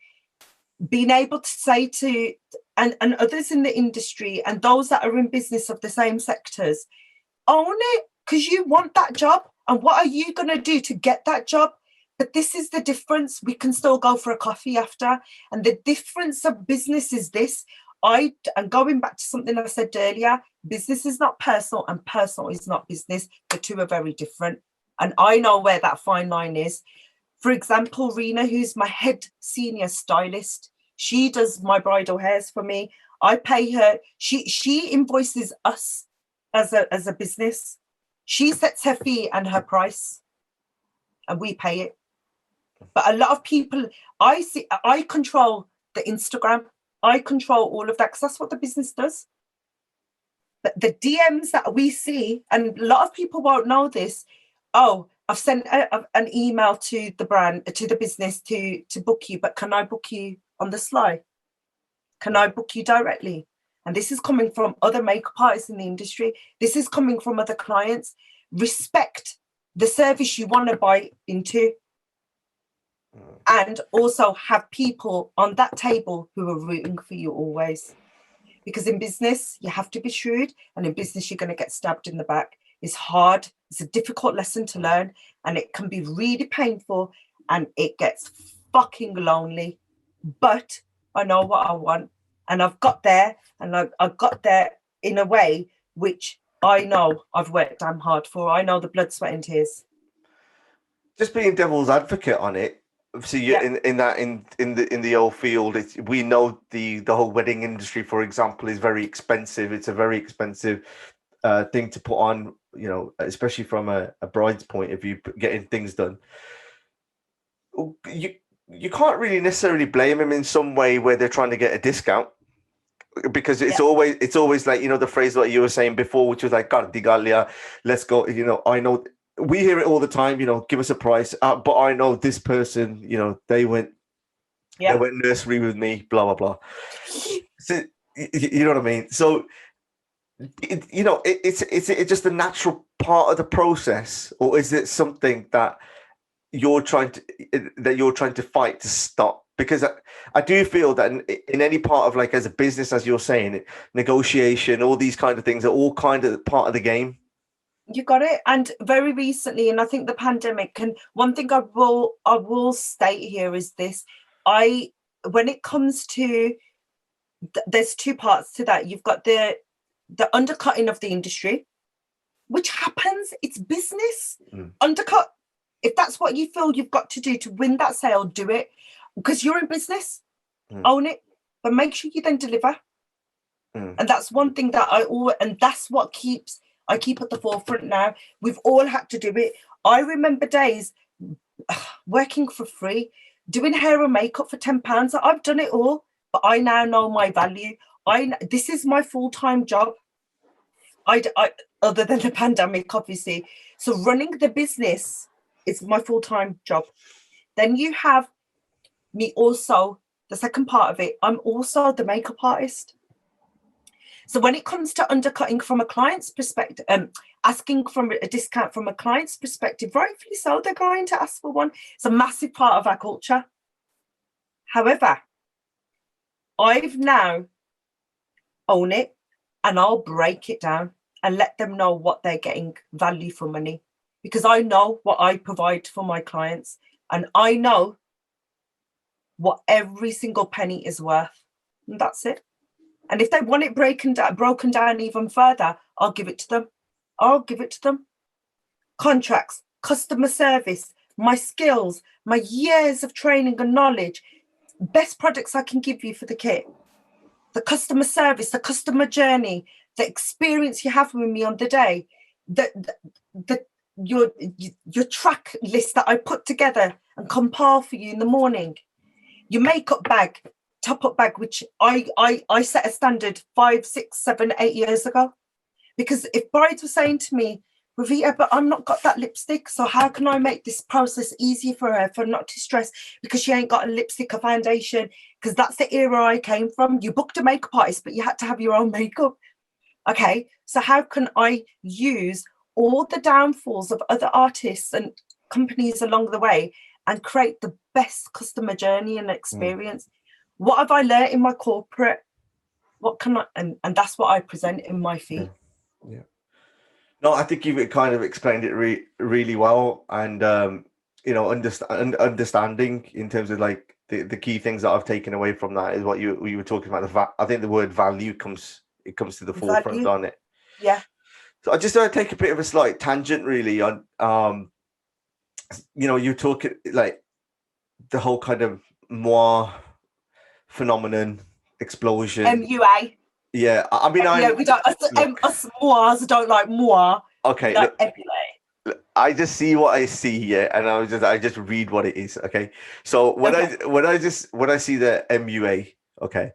Speaker 2: being able to say to and others in the industry and those that are in business of the same sectors, own it, because you want that job. And what are you going to do to get that job? But this is the difference. We can still go for a coffee after. And the difference of business is this. And going back to something I said earlier, business is not personal and personal is not business. The two are very different. And I know where that fine line is. For example, Rena, who's my head senior stylist, she does my bridal hairs for me. I pay her. She invoices us as a business. She sets her fee and her price, and we pay it. But a lot of people, I control the Instagram. I control all of that, because that's what the business does. But the DMs that we see, and a lot of people won't know this. Oh, I've sent an email to the brand, to the business to book you, but can I book you on the sly? Can I book you directly? And this is coming from other makeup artists in the industry. This is coming from other clients. Respect the service you want to buy into. And also have people on that table who are rooting for you always. Because in business, you have to be shrewd. And in business, you're going to get stabbed in the back. It's hard. It's a difficult lesson to learn. And it can be really painful. And it gets fucking lonely. But I know what I want. And I've got there, and I got there in a way which I know I've worked damn hard for. I know the blood, sweat, and tears.
Speaker 1: Just being devil's advocate on it. See, in the old field, we know the whole wedding industry, for example, is very expensive. It's a very expensive thing to put on, you know, especially from a bride's point of view, getting things done. You can't really necessarily blame them in some way where they're trying to get a discount, because it's always like, you know, the phrase that you were saying before, which was like, "Cardigalia, let's go." You know, I know we hear it all the time. You know, give us a price, but I know this person. You know, they went nursery with me, blah blah blah. So you know what I mean. So you know, it's just a natural part of the process, or is it something that you're trying to fight to stop? Because I do feel that in any part of, like, as a business, as you're saying, negotiation, all these kind of things are all kind of part of the game.
Speaker 2: You got it. And very recently, and I think the pandemic, and one thing I will state here is this: when it comes to, there's two parts to that. You've got the undercutting of the industry, which happens. It's business. Undercut. If that's what you feel you've got to do to win that sale, do it, because you're in business. Own it, but make sure you then deliver. And that's one thing that and that's what I keep at the forefront now. We've all had to do it. I remember days working for free, doing hair and makeup for £10. I've done it all, but I now know my value. This is my full-time job. I other than the pandemic, obviously. So running the business is my full-time job. Then you have me also, the second part of it, I'm also the makeup artist. So when it comes to undercutting from a client's perspective, asking for a discount from a client's perspective, rightfully so, they're going to ask for one. It's a massive part of our culture. However, I've now own it, and I'll break it down and let them know what they're getting value for money, because I know what I provide for my clients, and I know what every single penny is worth, and that's it. And if they want it broken down even further, I'll give it to them. Contracts, customer service, my skills, my years of training and knowledge, best products I can give you for the kit, the customer service, the customer journey, the experience you have with me on the day, your track list that I put together and compile for you in the morning, your makeup bag, top-up bag, which I set a standard 5, 6, 7, 8 years ago. Because if brides were saying to me, "Ravita, but I've not got that lipstick, so how can I make this process easier for her, for not to stress because she ain't got a lipstick or foundation?" Because that's the era I came from. You booked a makeup artist, but you had to have your own makeup. Okay, so how can I use all the downfalls of other artists and companies along the way and create the best customer journey and experience? What have I learned in my corporate? What can I, and that's what I present in my feed.
Speaker 1: Yeah. No, I think you've kind of explained it really well, and you know, understanding in terms of like the key things that I've taken away from that is what you were talking about. I think the word value comes to the forefront on it.
Speaker 2: Yeah.
Speaker 1: So I just want to take a bit of a slight tangent, really, on you know, you're talking like the whole kind of moi phenomenon, explosion.
Speaker 2: MUA.
Speaker 1: Yeah, I mean,
Speaker 2: we don't. Us moires don't like moi.
Speaker 1: Okay,
Speaker 2: like
Speaker 1: look, I just see what I see here, and I just read what it is. Okay, so when I see the MUA, okay,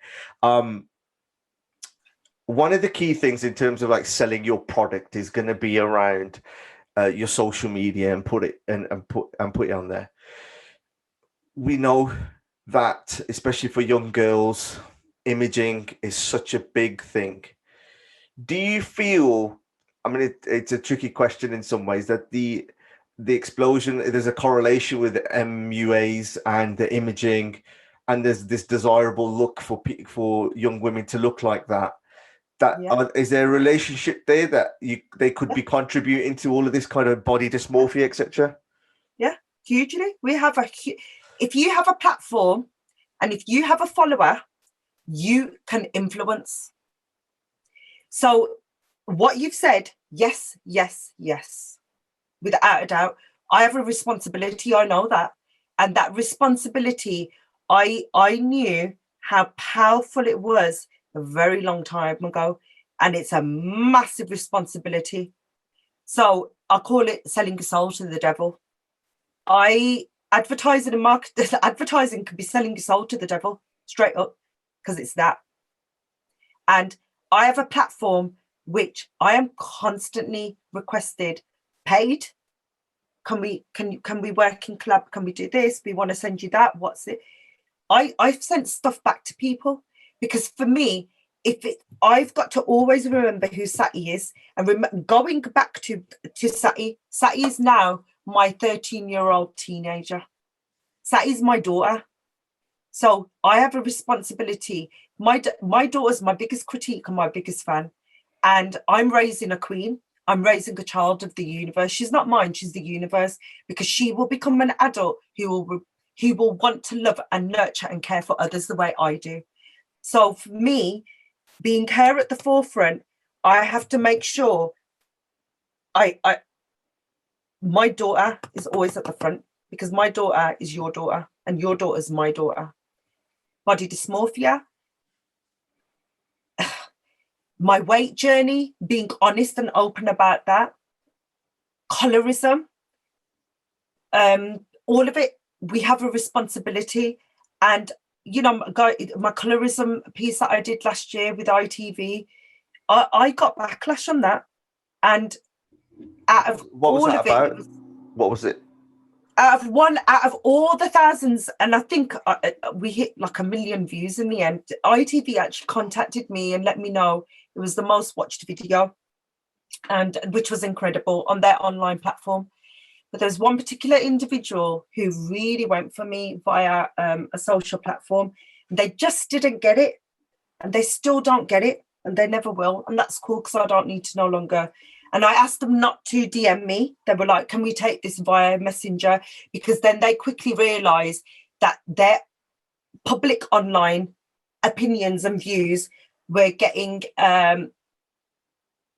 Speaker 1: one of the key things in terms of like selling your product is going to be around your social media and put it on there. We know that, especially for young girls, imaging is such a big thing. Do you feel, I mean, it's a tricky question in some ways, that the explosion, there's a correlation with MUAs and the imaging, and there's this desirable look for young women to look like that. Is there a relationship there that they could be contributing to all of this kind of body dysmorphia, etc.?
Speaker 2: Yeah, hugely. If you have a platform and if you have a follower you can influence. So what you've said, yes, yes, yes, without a doubt. I have a responsibility, I know that. And that responsibility, I knew how powerful it was a very long time ago. And it's a massive responsibility. So I call it selling your soul to the devil. Advertising and market advertising can be selling your soul to the devil, straight up, because it's that. And I have a platform which I am constantly requested paid. Can we work in collab? Can we do this? We want to send you that. What's it? I've sent stuff back to people because for me, I've got to always remember who Sati is, and going back to Sati. Sati is now my 13-year-old teenager. Sati is my daughter. So I have a responsibility. My daughter's my biggest critique and my biggest fan. And I'm raising a queen. I'm raising a child of the universe. She's not mine, she's the universe, because she will become an adult who will want to love and nurture and care for others the way I do. So for me, being care at the forefront, I have to make sure my daughter is always at the front, because my daughter is your daughter and your daughter is my daughter. Body dysmorphia, my weight journey, being honest and open about that, colorism, all of it, we have a responsibility. And, you know, my colorism piece that I did last year with ITV, I got backlash on that. And out of
Speaker 1: what was
Speaker 2: all
Speaker 1: that
Speaker 2: of
Speaker 1: about?
Speaker 2: it,
Speaker 1: What was it?
Speaker 2: out of all the thousands, and I think we hit like 1 million views in the end. ITV actually contacted me and let me know it was the most watched video, and which was incredible on their online platform. But there's one particular individual who really went for me via a social platform. They just didn't get it, and they still don't get it, and they never will. And that's cool, because I don't need to no longer. And I asked them not to DM me. They were like, can we take this via Messenger? Because then they quickly realised that their public online opinions and views were getting,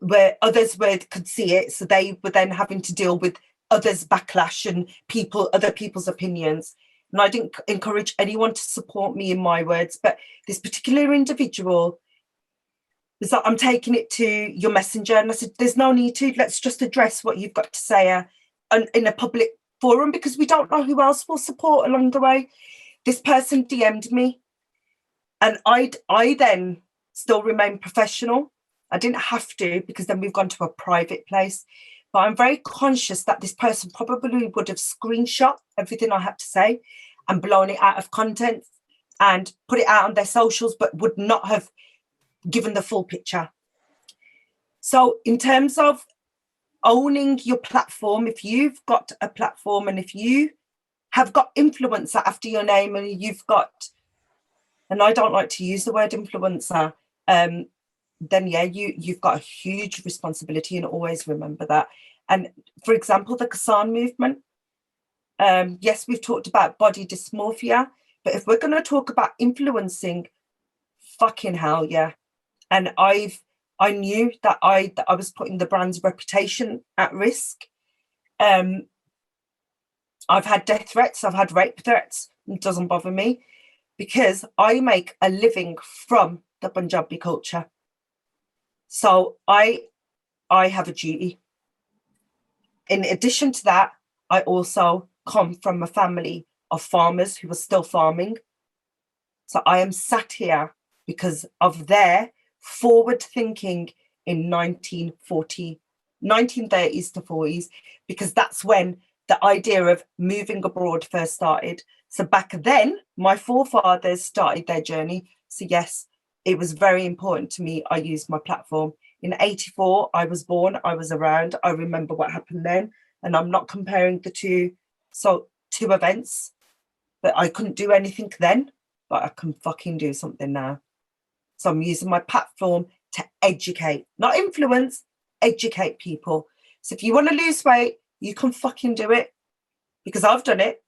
Speaker 2: where others could see it. So they were then having to deal with others' backlash and other people's opinions. And I didn't encourage anyone to support me in my words. But this particular individual was like, I'm taking it to your messenger. And I said, there's no need to. Let's just address what you've got to say in a public forum, because we don't know who else will support along the way. This person DM'd me, and I then still remain professional. I didn't have to, because then we've gone to a private place. But I'm very conscious that this person probably would have screenshot everything I had to say and blown it out of content and put it out on their socials, but would not have given the full picture. So in terms of owning your platform, if you've got a platform and if you have got influencer after your name, and you've got, and I don't like to use the word influencer, then yeah, you've got a huge responsibility, and always remember that. And for example, the Kasan movement, yes, we've talked about body dysmorphia, but if we're going to talk about influencing, fucking hell yeah. And I knew that I was putting the brand's reputation at risk. I've had death threats, I've had rape threats. It doesn't bother me, because I make a living from the Punjabi culture. So I have a duty. In addition to that, I also come from a family of farmers who are still farming. So I am sat here because of their forward thinking in 1930s to 40s, because that's when the idea of moving abroad first started. So back then, my forefathers started their journey. So yes, it was very important to me. I used my platform. In 84, I was born, I was around, I remember what happened then. And I'm not comparing the two events, but I couldn't do anything then, but I can fucking do something now. So I'm using my platform to educate, not influence, educate people. So if you want to lose weight, you can fucking do it, because I've done it,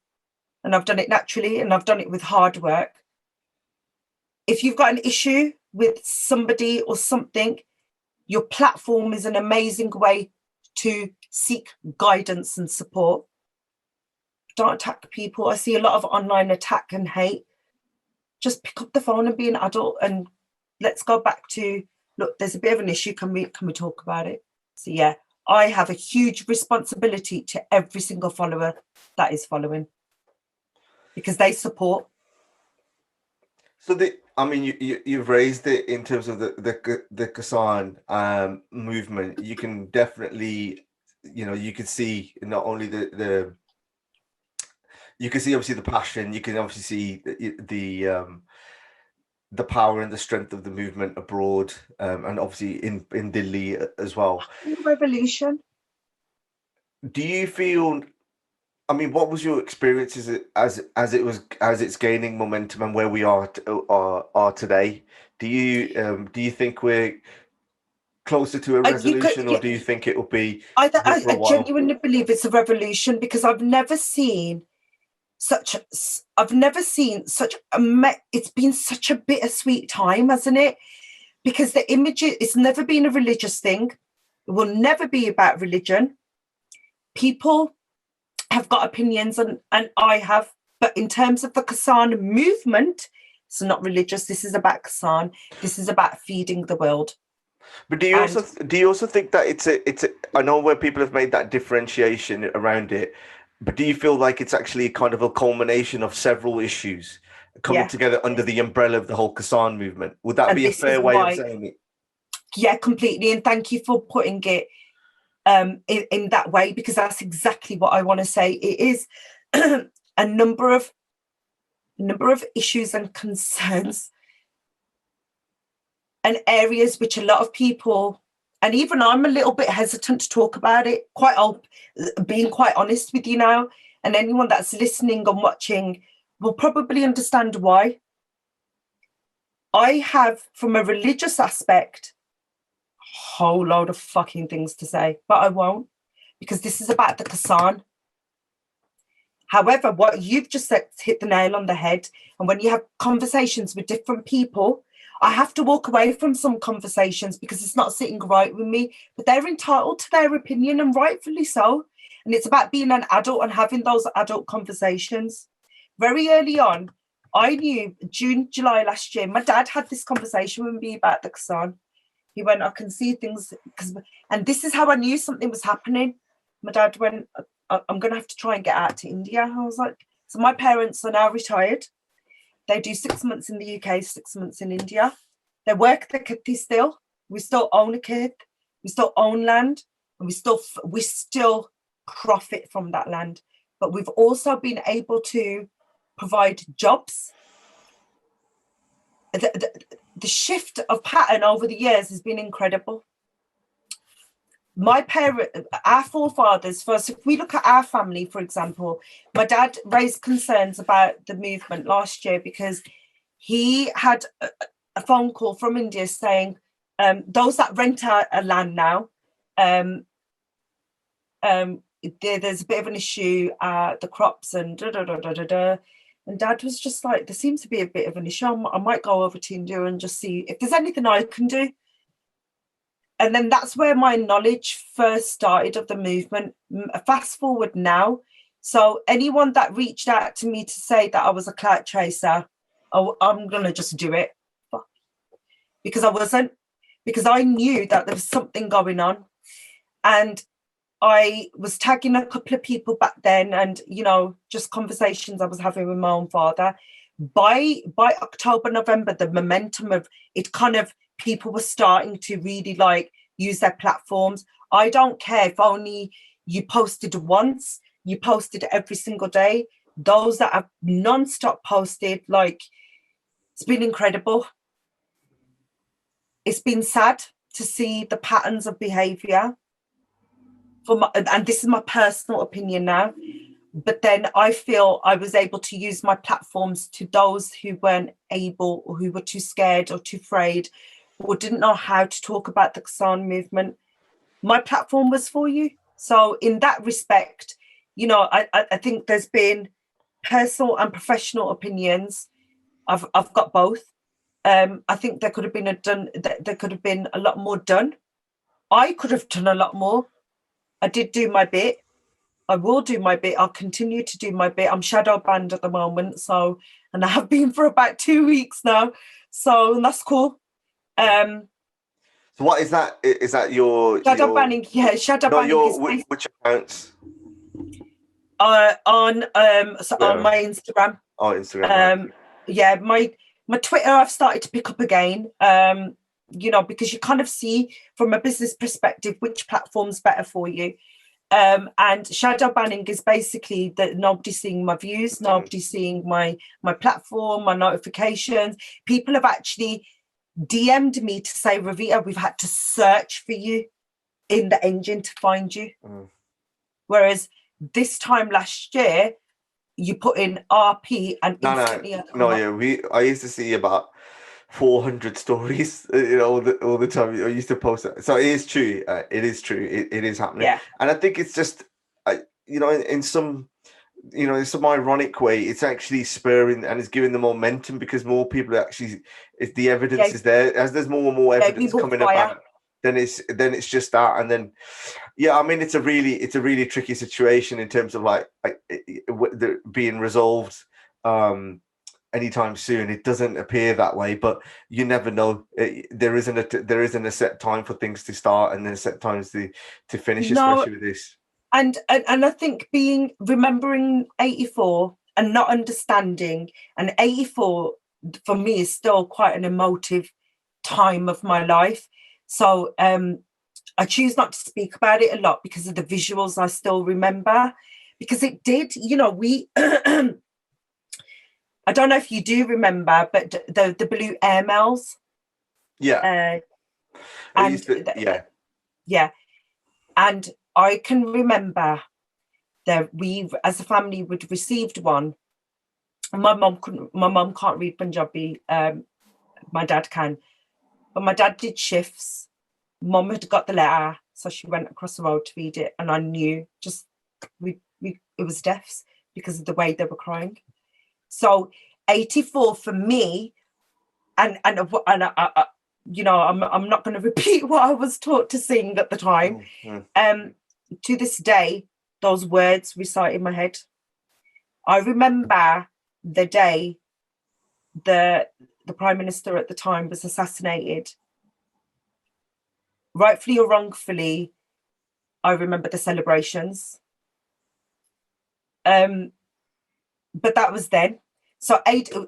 Speaker 2: and I've done it naturally, and I've done it with hard work. if you've got an issue with somebody or something, your platform is an amazing way to seek guidance and support. Don't attack people. I see a lot of online attack and hate. Just pick up the phone and be an adult, and let's go back to, look, there's a bit of an issue. Can we talk about it? So yeah, I have a huge responsibility to every single follower that is following, because they support.
Speaker 1: So you've raised it in terms of the Kassan movement. You can definitely, you can see not only you can see obviously the passion. You can obviously see the power and the strength of the movement abroad, and obviously in Delhi as well.
Speaker 2: Revolution.
Speaker 1: Do you feel? I mean, what was your experience as it's gaining momentum and where we are today? Do you think we're closer to a resolution, or do you think it will be?
Speaker 2: I genuinely believe it's a revolution, because I've never seen such it's been such a bittersweet time, hasn't it? Because the image, it's never been a religious thing. It will never be about religion. People have got opinions, and I have, but in terms of the Kassan movement, it's not religious. This is about Kassan. This is about feeding the world.
Speaker 1: But do you also think that it's a I know where people have made that differentiation around it, but do you feel like it's actually kind of a culmination of several issues coming together under the umbrella of the whole Kassan movement? Would that be a fair way of saying it?
Speaker 2: Yeah, completely. And thank you for putting it in that way, because that's exactly what I want to say. It is a number of issues and concerns and areas which a lot of people, and even I'm a little bit hesitant to talk about it, being quite honest with you now, and anyone that's listening and watching will probably understand why. I have, from a religious aspect, a whole load of fucking things to say, but I won't, because this is about the Kassan. However, what you've just said hit the nail on the head. And when you have conversations with different people, I have to walk away from some conversations because it's not sitting right with me, but they're entitled to their opinion, and rightfully so. And it's about being an adult and having those adult conversations. Very early on, I knew June, July last year, my dad had this conversation with me about the Kassan. He went, I can see things, and this is how I knew something was happening. My dad went, I'm going to have to try and get out to India. I was like, so my parents are now retired. They do 6 months in the UK, 6 months in India. They work the Kirti still. We still own a Kirti. We still own land, and we still profit from that land. But we've also been able to provide jobs. The shift of pattern over the years has been incredible. Our forefathers, first, if we look at our family, for example, my dad raised concerns about the movement last year because he had a phone call from India saying those that rent a land now, there's a bit of an issue, the crops and da-da-da-da-da-da. And Dad was just like, there seems to be a bit of an issue. I might go over to India and just see if there's anything I can do. And then that's where my knowledge first started of the movement. Fast forward now. So anyone that reached out to me to say that I was a clout chaser, I'm going to just do it. Because I wasn't. Because I knew that there was something going on. And I was tagging a couple of people back then, and, just conversations I was having with my own father. By October, November, the momentum of it kind of, people were starting to really use their platforms. I don't care if only you posted once, you posted every single day. Those that have non-stop posted, it's been incredible. It's been sad to see the patterns of behavior. And this is my personal opinion now, but then I feel I was able to use my platforms to those who weren't able, or who were too scared or too afraid, or didn't know how to talk about the Kassan movement. My platform was for you. So in that respect, I think there's been personal and professional opinions. I've got both. I think there could have been a lot more done. I could have done a lot more. I did do my bit. I will do my bit. I'll continue to do my bit. I'm shadow banned at the moment, and I have been for about 2 weeks now, so that's cool.
Speaker 1: So what is that? Is that your
Speaker 2: shadow banning? Yeah, shadow banning is
Speaker 1: which accounts?
Speaker 2: On my Instagram.
Speaker 1: Oh, Instagram.
Speaker 2: Yeah, my Twitter I've started to pick up again. Because you kind of see from a business perspective which platform's better for you. And shadow banning is basically that nobody's seeing my views, nobody's seeing my platform, my notifications. People have actually DM'd me to say, Ravita, we've had to search for you in the engine to find you. Whereas this time last year, you put in RP and instantly
Speaker 1: I used to see about 400 stories, all the time. I used to post it. So it is true. It is true. It is happening.
Speaker 2: Yeah.
Speaker 1: And I think it's just, in some ironic way, it's actually spurring and it's giving the momentum because more people actually, if the evidence is there, as there's more and more evidence coming about, then it's just that. And then, it's a really tricky situation in terms of like being resolved anytime soon. It doesn't appear that way, but you never know. There isn't a set time for things to start and then set times to finish, especially with this.
Speaker 2: And I think remembering 84 and not understanding, and 84 for me is still quite an emotive time of my life. So I choose not to speak about it a lot because of the visuals I still remember, because it did, we I don't know if you do remember, but the blue airmails.
Speaker 1: Yeah.
Speaker 2: Yeah. And I can remember that we, as a family, would received one. My mum can't read Punjabi. My dad can, but my dad did shifts. Mum had got the letter, so she went across the road to read it, and I knew it was deaths because of the way they were crying. So 84 for me, and I'm not going to repeat what I was taught to sing at the time. To this day, those words recite in my head. I remember the day the Prime Minister at the time was assassinated. Rightfully or wrongfully, I remember the celebrations. But that was then. So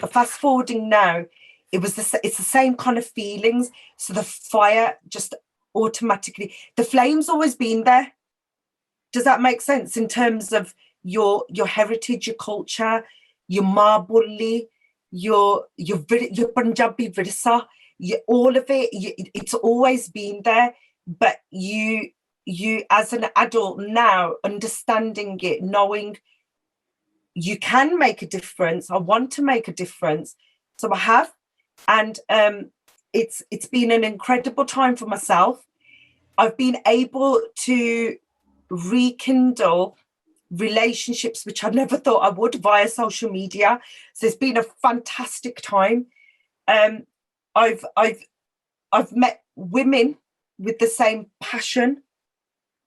Speaker 2: fast forwarding now, it's the same kind of feelings. So the fire just automatically, the flame's always been there. Does that make sense in terms of your heritage, your culture, your Marbulli, your Punjabi Virsa, all of it? It's always been there. But you as an adult now, understanding it, knowing you can make a difference. I want to make a difference, so I have, and it's been an incredible time for myself. I've been able to rekindle relationships which I never thought I would via social media. So it's been a fantastic time. I've met women with the same passion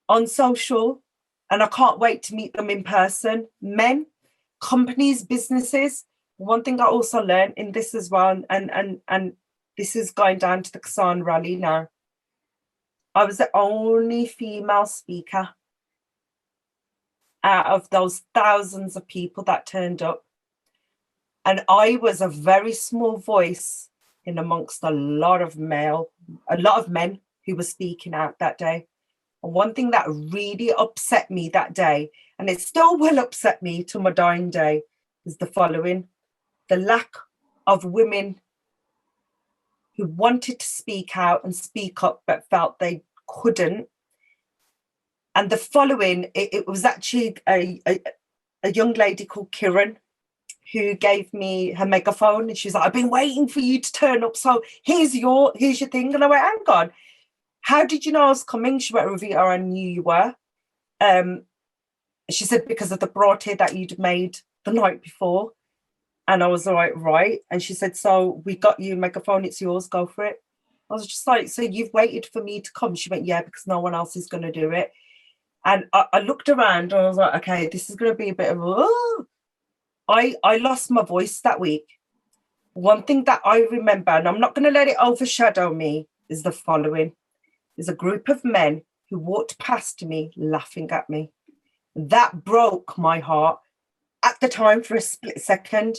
Speaker 2: on social, and I can't wait to meet them in person. Men, companies, businesses. One thing I also learned in this as well, and this is going down to the Kisan rally now. I was the only female speaker out of those thousands of people that turned up. And I was a very small voice in amongst a lot of men who were speaking out that day. And one thing that really upset me that day, and it still will upset me to my dying day, is the following: the lack of women who wanted to speak out and speak up but felt they couldn't. And the following, it was actually a young lady called Kiran who gave me her megaphone, and she's like, I've been waiting for you to turn up, so here's your thing. And I went, hang on, how did you know I was coming? She went, Ravita, I knew you were. She said, because of the brote that you'd made the night before. And I was like, right. And she said, so we got you a megaphone, it's yours, go for it. I was just like, so you've waited for me to come? She went, yeah, because no one else is going to do it. And I looked around and I was like, okay, this is going to be a bit of, oh. I lost my voice that week. One thing that I remember, and I'm not going to let it overshadow me, is the following. There's a group of men who walked past me laughing at me. That broke my heart at the time for a split second.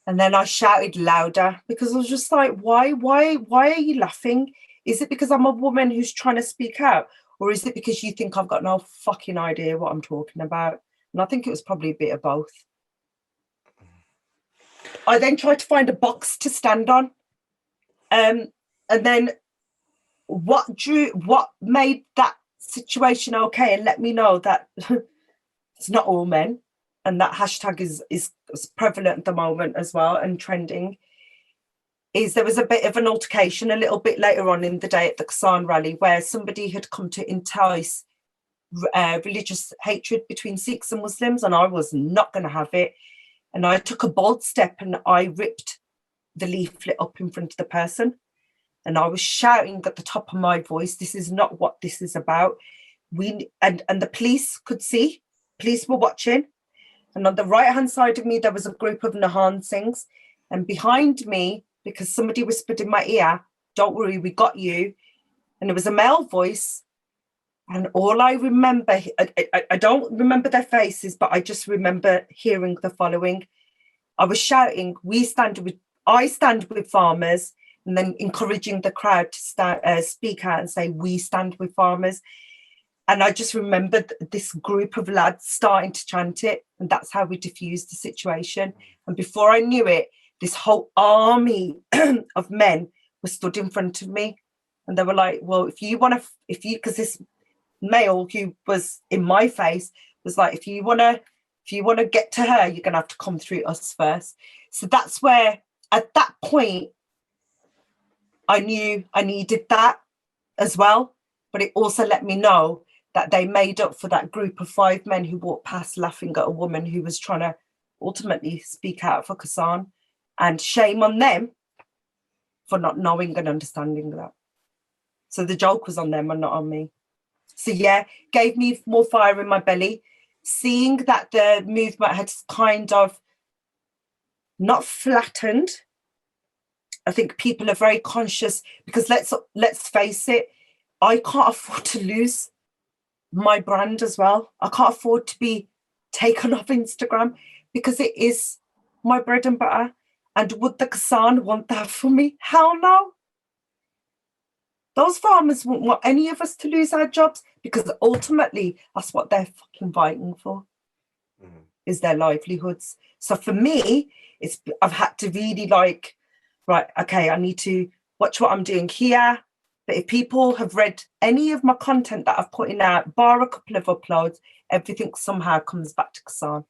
Speaker 2: And then I shouted louder because I was just like, why are you laughing? Is it because I'm a woman who's trying to speak out? Or is it because you think I've got no fucking idea what I'm talking about? And I think it was probably a bit of both. I then tried to find a box to stand on. And then what made that situation okay and let me know that it's not all men, and that hashtag is prevalent at the moment as well and trending, is there was a bit of an altercation a little bit later on in the day at the Kassan rally where somebody had come to entice religious hatred between Sikhs and Muslims, and I was not going to have it. And I took a bold step and I ripped the leaflet up in front of the person. And I was shouting at the top of my voice, this is not what this is about. And the police could see, police were watching. And on the right-hand side of me, there was a group of Nahan Singhs. And behind me, because somebody whispered in my ear, don't worry, we got you. And it was a male voice. And all I remember, I don't remember their faces, but I just remember hearing the following. I was shouting, I stand with farmers, and then encouraging the crowd to speak out and say, we stand with farmers. And I just remembered this group of lads starting to chant it, and that's how we diffused the situation. And before I knew it, this whole army of men were stood in front of me, and they were like, well, because this male who was in my face was like, if you want to get to her, you're going to have to come through us first. So that's where, at that point, I knew I needed that as well. But it also let me know that they made up for that group of 5 men who walked past laughing at a woman who was trying to ultimately speak out for Kassan. And shame on them for not knowing and understanding that. So the joke was on them and not on me. So yeah, gave me more fire in my belly. Seeing that the movement had kind of not flattened. I think people are very conscious because let's face it, I can't afford to lose my brand as well. I can't afford to be taken off Instagram because it is my bread and butter. And would the Kassan want that for me? Hell no. Those farmers wouldn't want any of us to lose our jobs because ultimately that's what they're fucking fighting for, is their livelihoods. So for me, I've had to really like, right, okay, I need to watch what I'm doing here. But if people have read any of my content that I've put in out, bar a couple of uploads, everything somehow comes back to Kassan.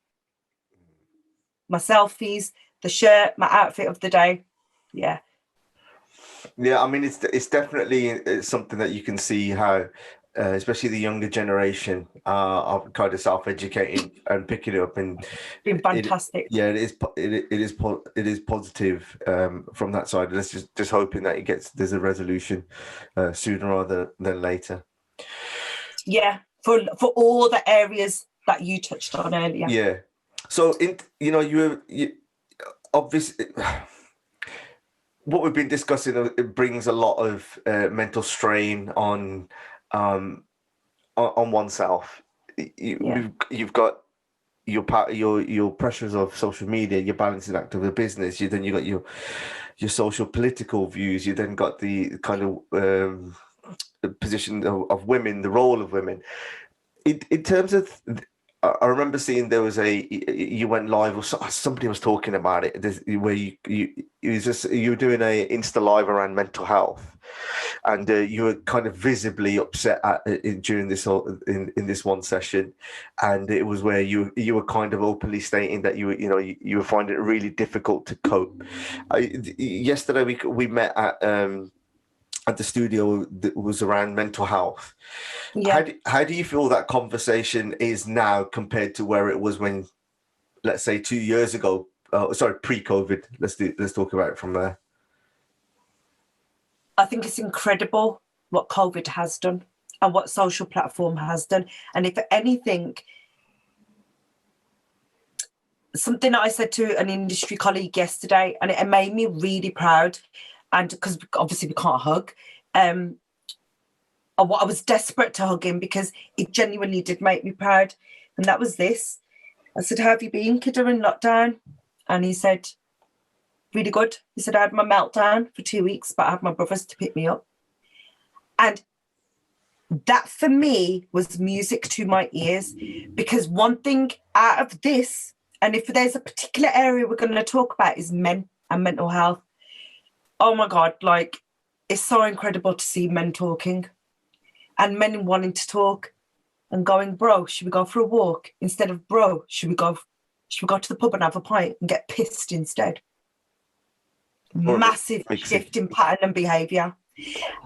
Speaker 2: My selfies, the shirt, my outfit of the day. Yeah.
Speaker 1: Yeah, I mean, it's definitely something that you can see how, especially the younger generation, are kind of self-educating and picking it up, and
Speaker 2: been fantastic.
Speaker 1: It is positive from that side. Let's just hoping that there's a resolution sooner rather than later.
Speaker 2: Yeah, for all the areas that you touched on earlier.
Speaker 1: Yeah. So you obviously. What we've been discussing, it brings a lot of mental strain on oneself. You've got your pressures of social media, your balancing act of a business. You got your social political views. You then got the kind of the position of women, the role of women. In terms of, I remember seeing there was you went live, or somebody was talking about it, where you were doing a Insta live around mental health, and you were kind of visibly upset during this in this one session, and it was where you were kind of openly stating that you were finding it really difficult to cope. Yesterday we met at the studio that was around mental health. Yeah. How do you feel that conversation is now compared to where it was when, let's say, 2 years ago, pre-COVID. Let's talk about it from there.
Speaker 2: I think it's incredible what COVID has done and what social platform has done. And if anything, something that I said to an industry colleague yesterday, and it made me really proud, and because obviously we can't hug, I was desperate to hug him because it genuinely did make me proud. And that was this. I said, how have you been, kiddo, in lockdown? And he said, really good. He said, I had my meltdown for 2 weeks, but I had my brothers to pick me up. And that for me was music to my ears, because one thing out of this, and if there's a particular area we're going to talk about, is men and mental health. Oh my God, like, it's so incredible to see men talking and men wanting to talk and going, bro, should we go for a walk? Instead of, bro, should we go to the pub and have a pint and get pissed instead? Massive shift in pattern and behaviour.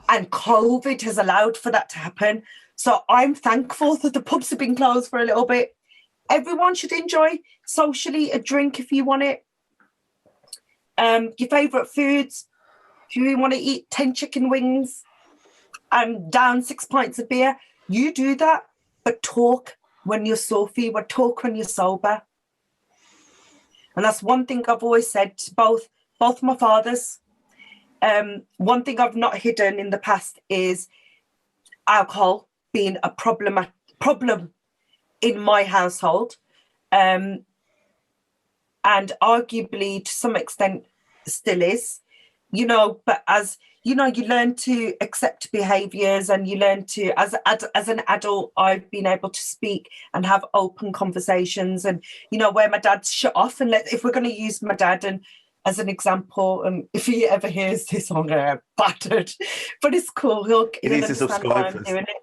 Speaker 2: And COVID has allowed for that to happen. So I'm thankful that the pubs have been closed for a little bit. Everyone should enjoy socially a drink if you want it. Your favourite foods. If you want to eat 10 chicken wings and down 6 pints of beer, you do that. But talk when you're Sophie, or talk when you're sober. And that's one thing I've always said to both my fathers. One thing I've not hidden in the past is alcohol being a problem in my household. And arguably to some extent still is, but as you learn to accept behaviours, and you learn to, as an adult, I've been able to speak and have open conversations, and, where my dad's shut off. And if we're going to use my dad and as an example, and if he ever hears this, I'm going to battered, but it's cool. He'll
Speaker 1: needs to subscribe first.
Speaker 2: Doing it.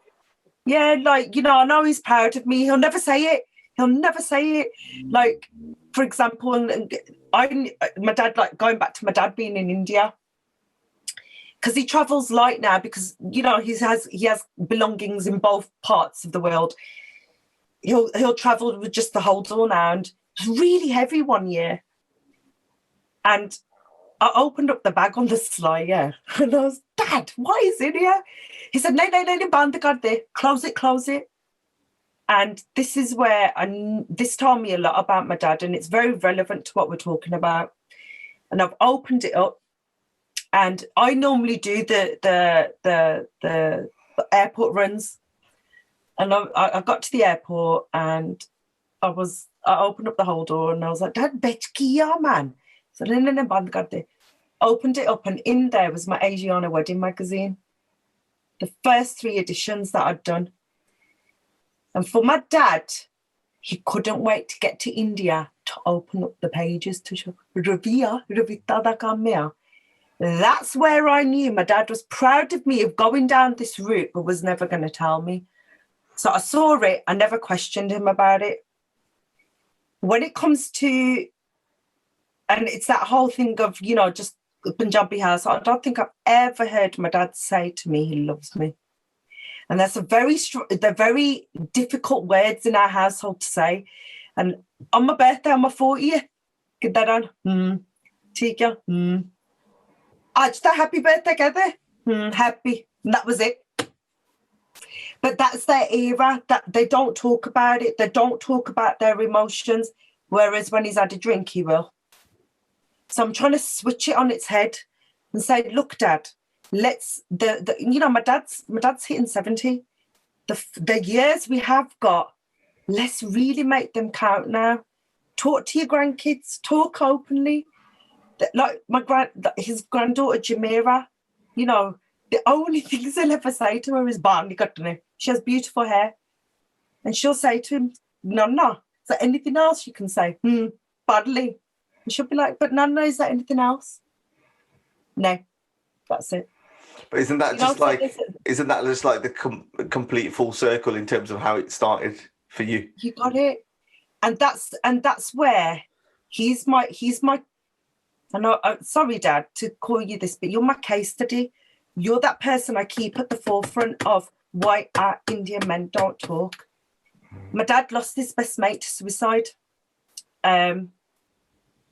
Speaker 2: Yeah, I know he's proud of me. He'll never say it. Like, for example, and my dad, like, going back to my dad being in India, because he travels light now, because he has belongings in both parts of the world. He'll travel with just the holder now, and it's really heavy one year. And I opened up the bag on the sly, and I was, Dad, why is it here? He said, no, Bhandwagon there. Close it. And this is where, this told me a lot about my dad, and it's very relevant to what we're talking about. And I've opened it up, and I normally do the airport runs. And I got to the airport, and I opened up the whole door, and I was like, Dad, betkiya, man. So no, Bhandwagon there. Opened it up, and in there was my Asiana wedding magazine. The first 3 editions that I'd done. And for my dad, he couldn't wait to get to India to open up the pages to show Ravita da Kamea. That's where I knew my dad was proud of me of going down this route, but was never going to tell me. So I saw it. I never questioned him about it. When it comes to, and it's that whole thing of, just the Punjabi house, I don't think I've ever heard my dad say to me he loves me. And that's they're very difficult words in our household to say. And on my birthday, on my 40th, get that on. Take you. Ajta, happy birthday, Gather. Happy. And that was it. But that's their era, that they don't talk about it. They don't talk about their emotions. Whereas when he's had a drink, he will. So I'm trying to switch it on its head and say, look, Dad, let's my dad's hitting 70. The years we have got, let's really make them count now. Talk to your grandkids, talk openly. Like his granddaughter Jamira, the only things he'll ever say to her is Bhandwagon. She has beautiful hair. And she'll say to him, no. Is there anything else you can say? Badly. And she'll be like, but Nana, is there anything else? No, that's it.
Speaker 1: But isn't that just like the complete full circle in terms of how it started for you?
Speaker 2: You got it. And that's where he's my I know, sorry, Dad, to call you this, but you're my case study. You're that person I keep at the forefront of why our Indian men don't talk. My dad lost his best mate to suicide.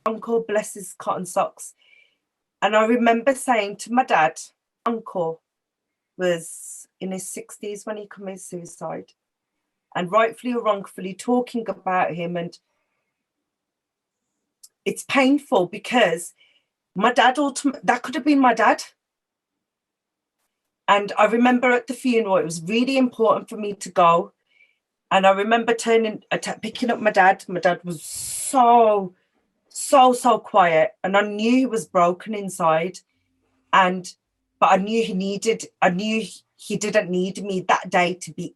Speaker 2: uncle, bless his cotton socks. And I remember saying to my dad, uncle was in his 60s when he committed suicide, and rightfully or wrongfully talking about him. And it's painful because my dad, that could have been my dad. And I remember at the funeral, it was really important for me to go. And I remember picking up my dad. My dad was so quiet. And I knew he was broken inside. But I knew he didn't need me that day to be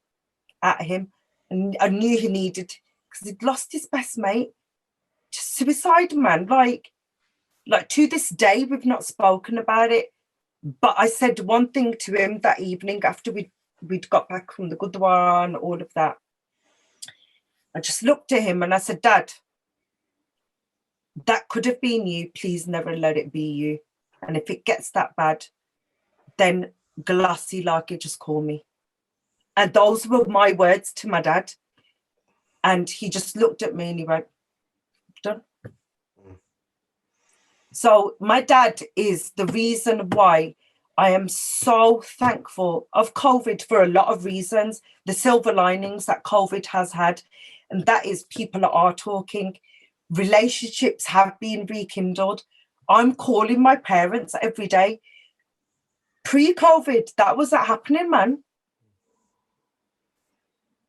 Speaker 2: at him. And I knew he needed, because he'd lost his best mate to suicide, man. Like to this day, we've not spoken about it. But I said one thing to him that evening after we'd got back from the Gurdwara and all of that. I just looked at him and I said, Dad, that could have been you. Please never let it be you. And if it gets that bad, then glassy like it, just call me. And those were my words to my dad. And he just looked at me and he went, done. So my dad is the reason why I am so thankful of COVID for a lot of reasons, the silver linings that COVID has had. And that is people are talking, relationships have been rekindled. I'm calling my parents every day. Pre-COVID, that wasn't happening, man.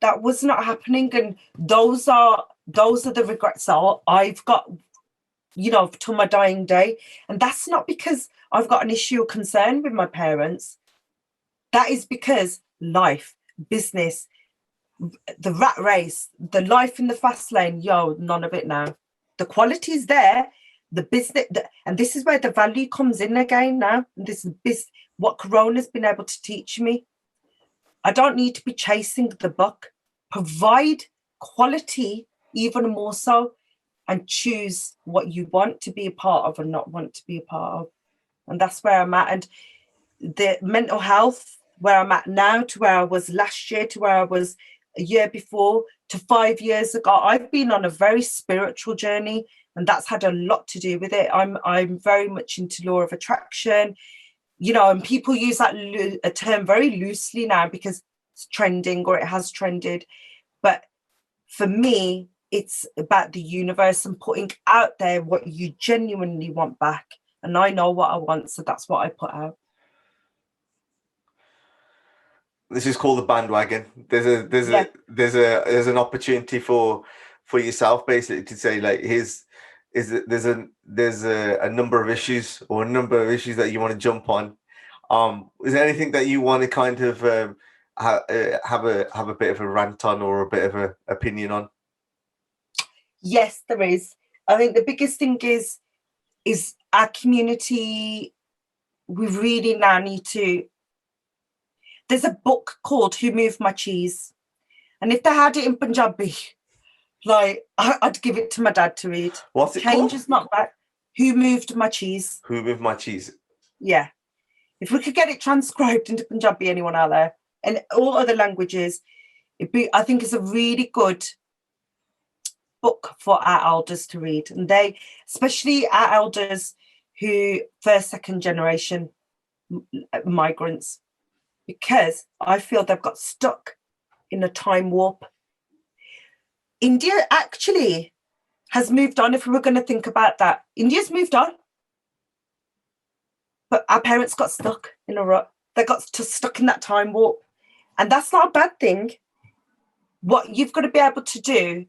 Speaker 2: That was not happening. And those are the regrets that I've got, to my dying day. And that's not because I've got an issue or concern with my parents. That is because life, business, the rat race, the life in the fast lane, none of it now. The quality is there, the business, and this is where the value comes in again now. And this is what Corona's been able to teach me. I don't need to be chasing the buck. Provide quality even more so, and choose what you want to be a part of and not want to be a part of. And that's where I'm at. And the mental health, where I'm at now to where I was last year, to where I was a year before, to 5 years ago, I've been on a very spiritual journey, and that's had a lot to do with it. I'm very much into law of attraction, and people use that a term very loosely now because it's trending or it has trended. But for me, it's about the universe and putting out there what you genuinely want back. And I know what I want, so that's what I put out.
Speaker 1: This is called the bandwagon. There's an opportunity for yourself basically to say like, there's a number of issues that you want to jump on. Is there anything that you want to kind of have a bit of a rant on or a bit of an opinion on?
Speaker 2: Yes, there is. I think the biggest thing is our community. We really now need to. There's a book called Who Moved My Cheese? And if they had it in Punjabi, I'd give it to my dad to read.
Speaker 1: What's it
Speaker 2: Change
Speaker 1: called?
Speaker 2: Is not back. Who Moved My Cheese?
Speaker 1: Who Moved My Cheese?
Speaker 2: Yeah. If we could get it transcribed into Punjabi, anyone out there, and all other languages, I think it's a really good book for our elders to read. And they, especially our elders who first, second generation migrants, because I feel they've got stuck in a time warp. India actually has moved on. If we were going to think about that, India's moved on. But our parents got stuck in a rut. They got stuck in that time warp. And that's not a bad thing. What you've got to be able to do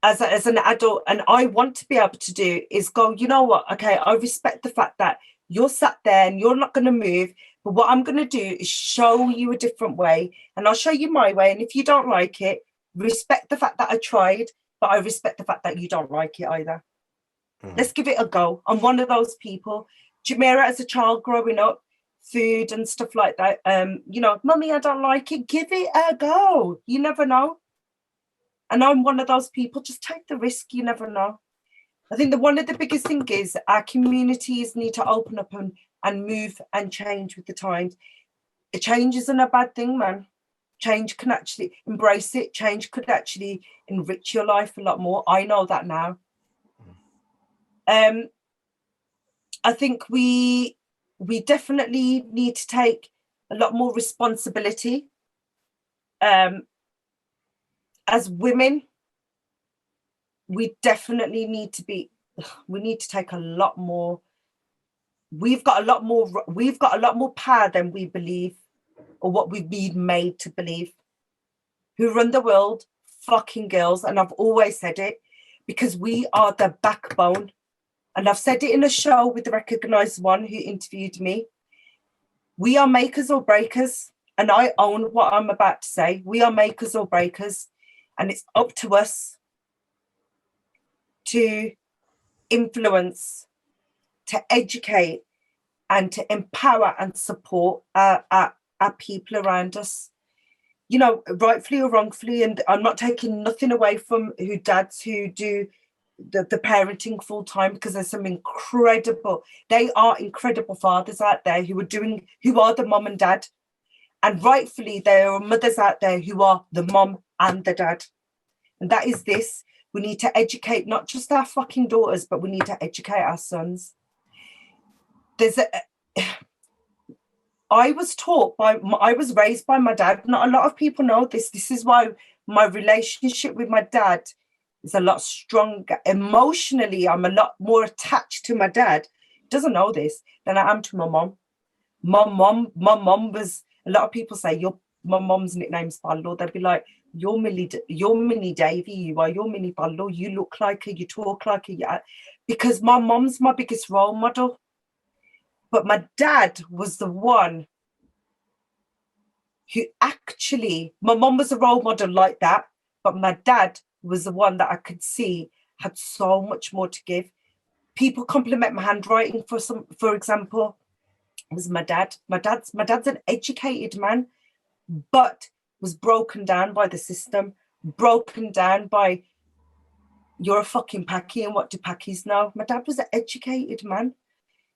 Speaker 2: as an adult, and I want to be able to do, is go, you know what? Okay, I respect the fact that you're sat there and you're not going to move. But what I'm going to do is show you a different way, and I'll show you my way. And if you don't like it, respect the fact that I tried, but I respect the fact that you don't like it either. Let's give it a go. I'm one of those people. Jumeirah, as a child growing up, food and stuff like that, Mummy, I don't like it. Give it a go. You never know. And I'm one of those people. Just take the risk. You never know. I think one of the biggest things is our communities need to open up and move and change with the times. A change isn't a bad thing, man. Change can actually embrace it. Change could actually enrich your life a lot more. I know that now. I think we definitely need to take a lot more responsibility. As women, we definitely need to take a lot more. We've got a lot more power than we believe, or what we've been made to believe. Who run the world? Fucking girls. And I've always said it, because we are the backbone. And I've said it in a show with the Recognised One who interviewed me. We are makers or breakers. And I own what I'm about to say. We are makers or breakers. And it's up to us to influence, to educate, and to empower and support our people around us. You know, rightfully or wrongfully, and I'm not taking nothing away from dads who do the parenting full time, because there's some incredible fathers out there who are the mom and dad. And rightfully, there are mothers out there who are the mom and the dad. And that is this. We need to educate not just our fucking daughters, but we need to educate our sons. I was raised by my dad. Not a lot of people know this. This is why my relationship with my dad is a lot stronger. Emotionally, I'm a lot more attached to my dad. He doesn't know this than I am to my mom. My mom was, a lot of people say, my mom's nickname's Pannu. They'd be like, you're Mini Davy, you're Mini Pannu, you look like her, you talk like her. Yeah. Because my mom's my biggest role model. But my dad was the one who actually, my mom was a role model like that, but my dad was the one that I could see had so much more to give. People compliment my handwriting, for example. It was my dad. My dad's an educated man, but was broken down by the system, broken down by, you're a fucking Paki, and what do Pakis know? My dad was an educated man.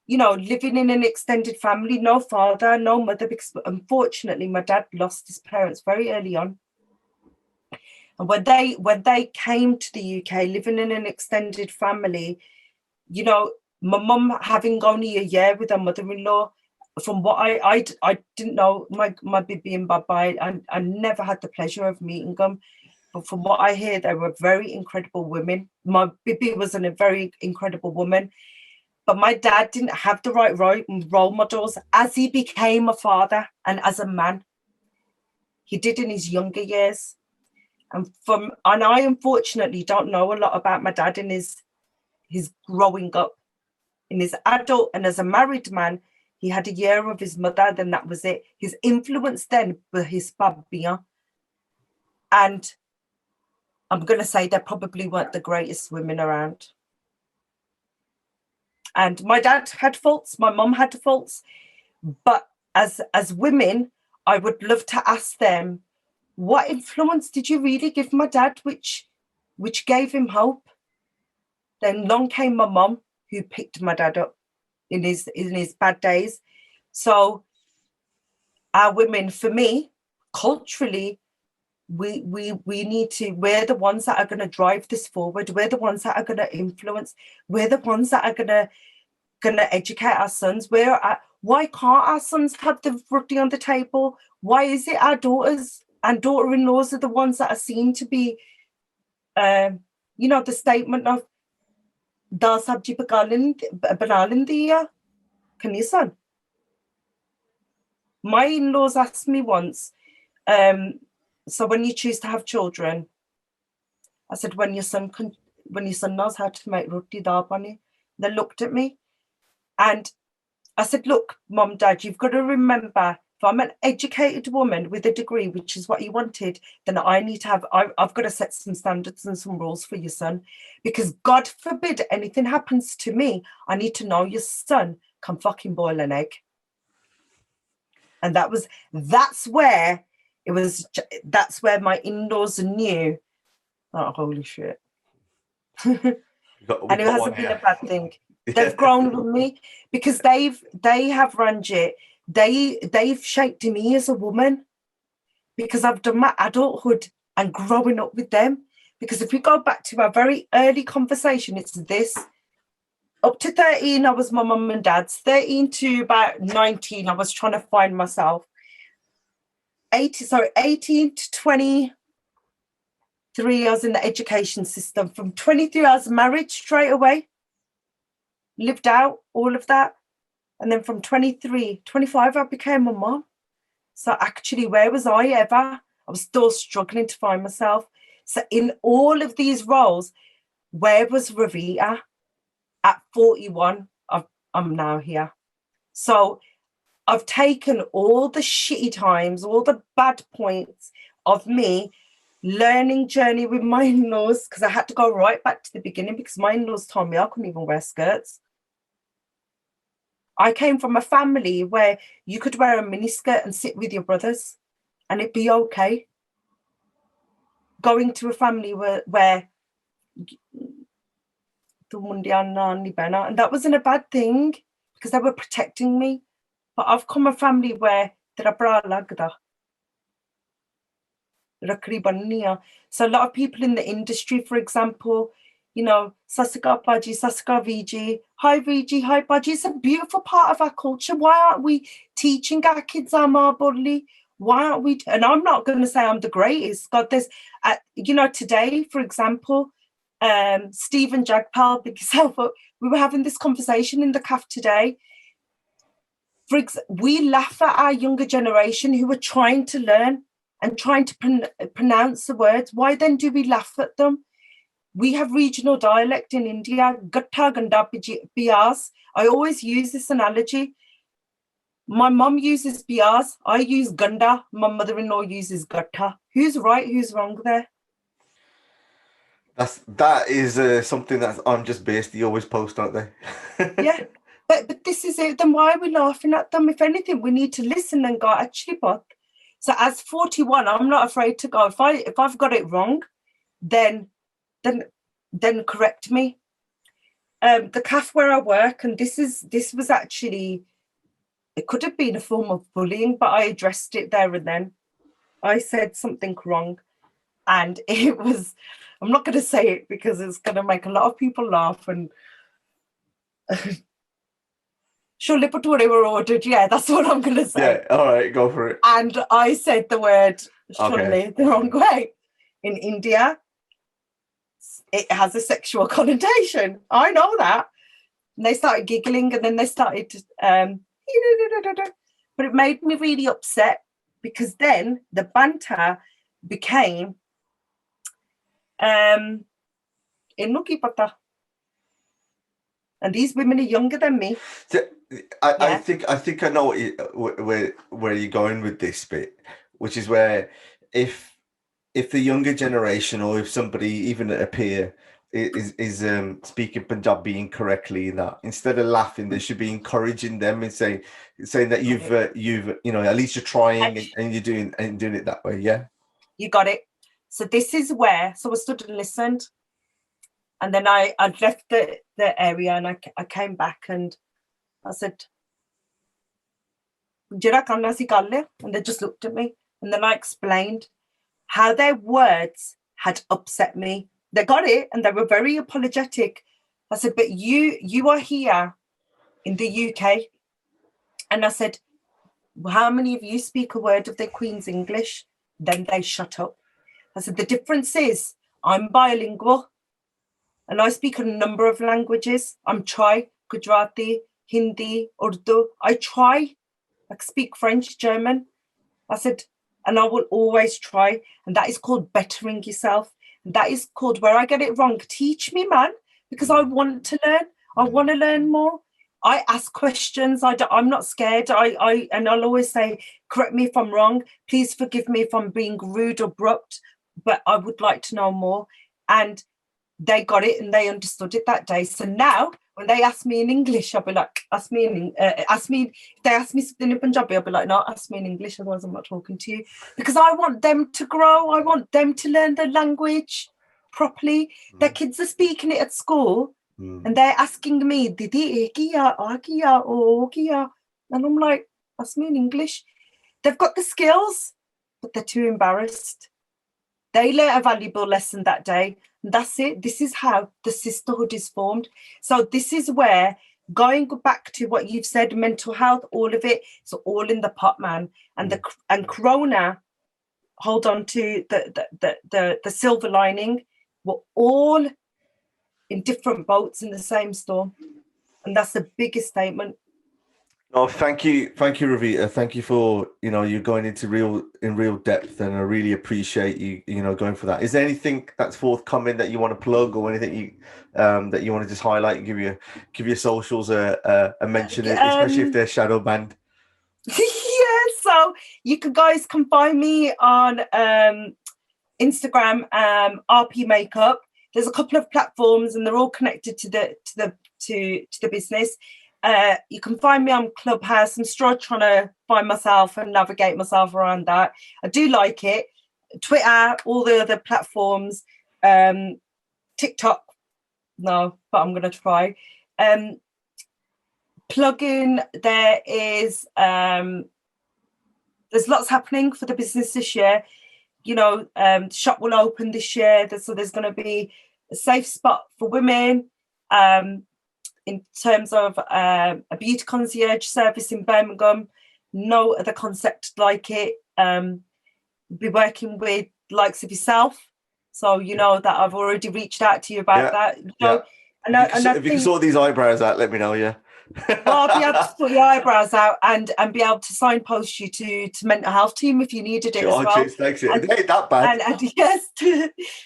Speaker 2: You know, living in an extended family, no father, no mother, because unfortunately my dad lost his parents very early on. And when they came to the UK, living in an extended family, you know, my mum having only a year with her mother-in-law, from what I didn't know, my Bibi and Baba, I never had the pleasure of meeting them. But from what I hear, they were very incredible women. My Bibi was a very incredible woman. But my dad didn't have the right role models as he became a father and as a man. He did in his younger years. And I unfortunately don't know a lot about my dad in his growing up. In his adult and as a married man, he had a year of his mother, then that was it. His influence then was his babia. And I'm going to say they probably weren't the greatest women around. And my dad had faults, my mum had faults, but as women, I would love to ask them, what influence did you really give my dad, which gave him hope? Then long came my mum, who picked my dad up in his bad days. So our women, for me, culturally, we need to, we're the ones that are going to drive this forward. We're the ones that are going to influence. We're the ones that are going to educate our sons. Why can't our sons have the rugby on the table? Why is it our daughters and daughter-in-laws are the ones that are seen to be, the statement of "Da sabji bana diya." Can you son? My in-laws asked me once, so when you choose to have children, I said, when your son knows how to make roti dal pani. They looked at me and I said, look, Mom, Dad, you've got to remember, if I'm an educated woman with a degree, which is what you wanted, then I need to have, I've got to set some standards and some rules for your son, because God forbid anything happens to me, I need to know your son can fucking boil an egg. And that's where my in-laws knew, oh, holy shit. And it hasn't been a bad thing. They've grown with me because they have Ranjit. They've shaped me as a woman because I've done my adulthood and growing up with them. Because if we go back to our very early conversation, it's this. Up to 13, I was my mum and dad's. 13 to about 19, I was trying to find myself. 18 to 23, I was in the education system. From 23, I was married straight away. Lived out all of that. And then from 23, 25, I became a mum. So actually, where was I ever? I was still struggling to find myself. So in all of these roles, where was Ravita? At 41, I'm now here. So I've taken all the shitty times, all the bad points of me learning journey with my in-laws, because I had to go right back to the beginning because my in-laws told me I couldn't even wear skirts. I came from a family where you could wear a miniskirt and sit with your brothers and it'd be okay. Going to a family where and that wasn't a bad thing because they were protecting me. But I've come a family where so a lot of people in the industry, for example, you know, Sasika Paji, Sasika Viji, hi Viji, hi Paji. It's a beautiful part of our culture. Why aren't we teaching our kids our bodily? Why aren't we? And I'm not going to say I'm the greatest. God, there's, you know, today, for example, Stephen Jagpal, big yourself up. We were having this conversation in the CAF today. We laugh at our younger generation who are trying to learn and trying to pronounce the words. Why then do we laugh at them? We have regional dialect in India. Gatta ganda bias. I always use this analogy. My mum uses bias. I use ganda. My mother-in-law uses gatta. Who's right? Who's wrong there?
Speaker 1: That is something that I'm just based. You always post, don't they?
Speaker 2: Yeah, but this is it. Then why are we laughing at them? If anything, we need to listen and go, actually, but. So as 41, I'm not afraid to go. If I've got it wrong, then correct me. The CAF where I work, and this was actually, it could have been a form of bullying, but I addressed it there and then. I said something wrong, and it was. I'm not going to say it because it's going to make a lot of people laugh and. Surely Pature were ordered. Yeah, that's what I'm going to say.
Speaker 1: Yeah, all right, go for it.
Speaker 2: And I said the word surely the wrong way. In India, it has a sexual connotation. I know that. And they started giggling and then they started, but it made me really upset because then the banter became, and these women are younger than me.
Speaker 1: I think I know where you're going with this bit, which is where if the younger generation or if somebody, even a peer, is speaking Punjabi incorrectly, in that instead of laughing, they should be encouraging them and saying that you've you know, at least you're trying and you're doing it that way. Yeah,
Speaker 2: you got it. So this is where. So I stood and listened. And then I left the area and I came back and I said, and they just looked at me. And then I explained how their words had upset me. They got it and they were very apologetic. I said, but you are here in the UK. And I said, well, how many of you speak a word of their Queen's English? Then they shut up. I said, the difference is I'm bilingual. And I speak a number of languages. I'm Thai, Gujarati, Hindi, Urdu. I speak French, German. I said, and I will always try. And that is called bettering yourself. And that is called, where I get it wrong, teach me, man, because I want to learn. I want to learn more. I ask questions. I'm not scared. And I'll always say, correct me if I'm wrong. Please forgive me if I'm being rude or abrupt, but I would like to know more. And they got it and they understood it that day. So now when they ask me in English, I'll be like, if they ask me something in Punjabi, I'll be like, no, ask me in English, otherwise I'm not talking to you. Because I want them to grow. I want them to learn the language properly. Their kids are speaking it at school and they're asking me, Didi, and I'm like, ask me in English. They've got the skills, but they're too embarrassed. They learned a valuable lesson that day. And that's it. This is how the sisterhood is formed. So this is where, going back to what you've said, mental health, all of it, it's all in the pot, man. And and Corona, hold on to the silver lining. We're all in different boats in the same storm. And that's the biggest statement.
Speaker 1: No, thank you, Ravita. Thank you for, you going into real depth, and I really appreciate you, going for that. Is there anything that's forthcoming that you want to plug, or anything that you want to just highlight and give your socials a mention, especially if they're shadow banned?
Speaker 2: Yeah, so you guys can find me on Instagram, RP Makeup. There's a couple of platforms, and they're all connected to the business. You can find me on Clubhouse. I'm still trying to find myself and navigate myself around that. I do like it. Twitter, all the other platforms, TikTok, no, but I'm going to try. Plug-in, there's lots happening for the business this year. Shop will open this year, so there's going to be a safe spot for women. In terms of a beauty concierge service in Birmingham, no other concept like it. Be working with likes of yourself, so that I've already reached out to you about that.
Speaker 1: If you can sort these eyebrows out, let me know. Yeah.
Speaker 2: Well, I'll be able to sort your eyebrows out and be able to signpost you to mental health team if you needed it as well.
Speaker 1: Cheers, thanks. It ain't that bad.
Speaker 2: And yes,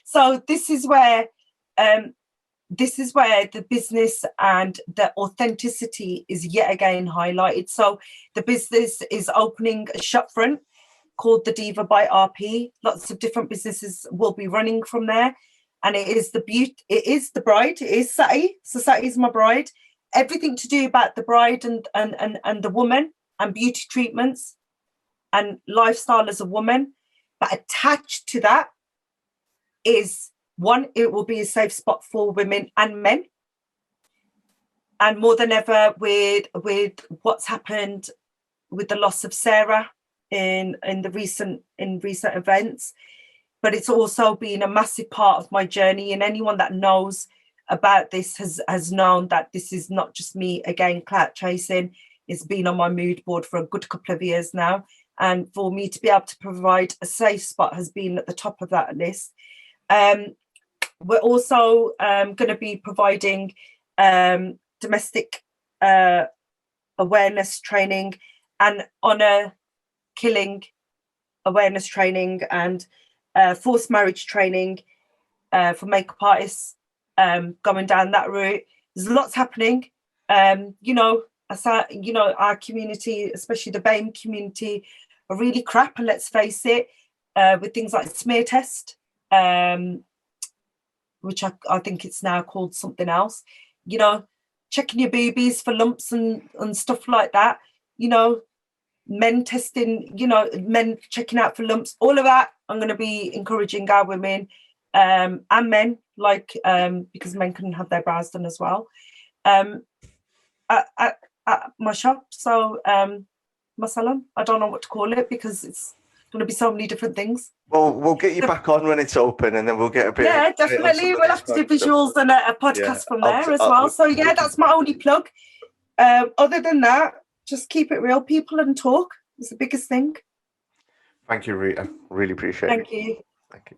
Speaker 2: so this is where the business and the authenticity is yet again highlighted. So the business is opening a shop front called the Diva by RP. Lots of different businesses will be running from there, and it is the bride. It is Sati. So Sati is my bride. Everything to do about the bride and the woman, and beauty treatments and lifestyle as a woman. But attached to that is, one, it will be a safe spot for women and men. And more than ever with what's happened with the loss of Sarah in recent events. But it's also been a massive part of my journey, and anyone that knows about this has known that this is not just me again clout chasing. It's been on my mood board for a good couple of years now, and for me to be able to provide a safe spot has been at the top of that list. We're also going to be providing domestic awareness training and honour killing awareness training and forced marriage training for makeup artists. Going down that route, there's lots happening. Our community, especially the BAME community, are really crap, and let's face it, with things like smear test, which I think it's now called something else. Checking your boobies for lumps and stuff like that. Men testing, men checking out for lumps, all of that. I'm going to be encouraging our women and men, because men can have their brows done as well, at my shop. So my salon, I don't know what to call it because it's going to be so many different things.
Speaker 1: Well, we'll get you back on when it's open, and then we'll get a bit.
Speaker 2: Yeah, definitely. We'll have to do visuals and a podcast from there as well. So yeah, that's my only plug. Other than that, just keep it real, people, and talk. It's the biggest thing.
Speaker 1: Thank you, Rita. Really appreciate it.
Speaker 2: Thank you.
Speaker 1: Thank you.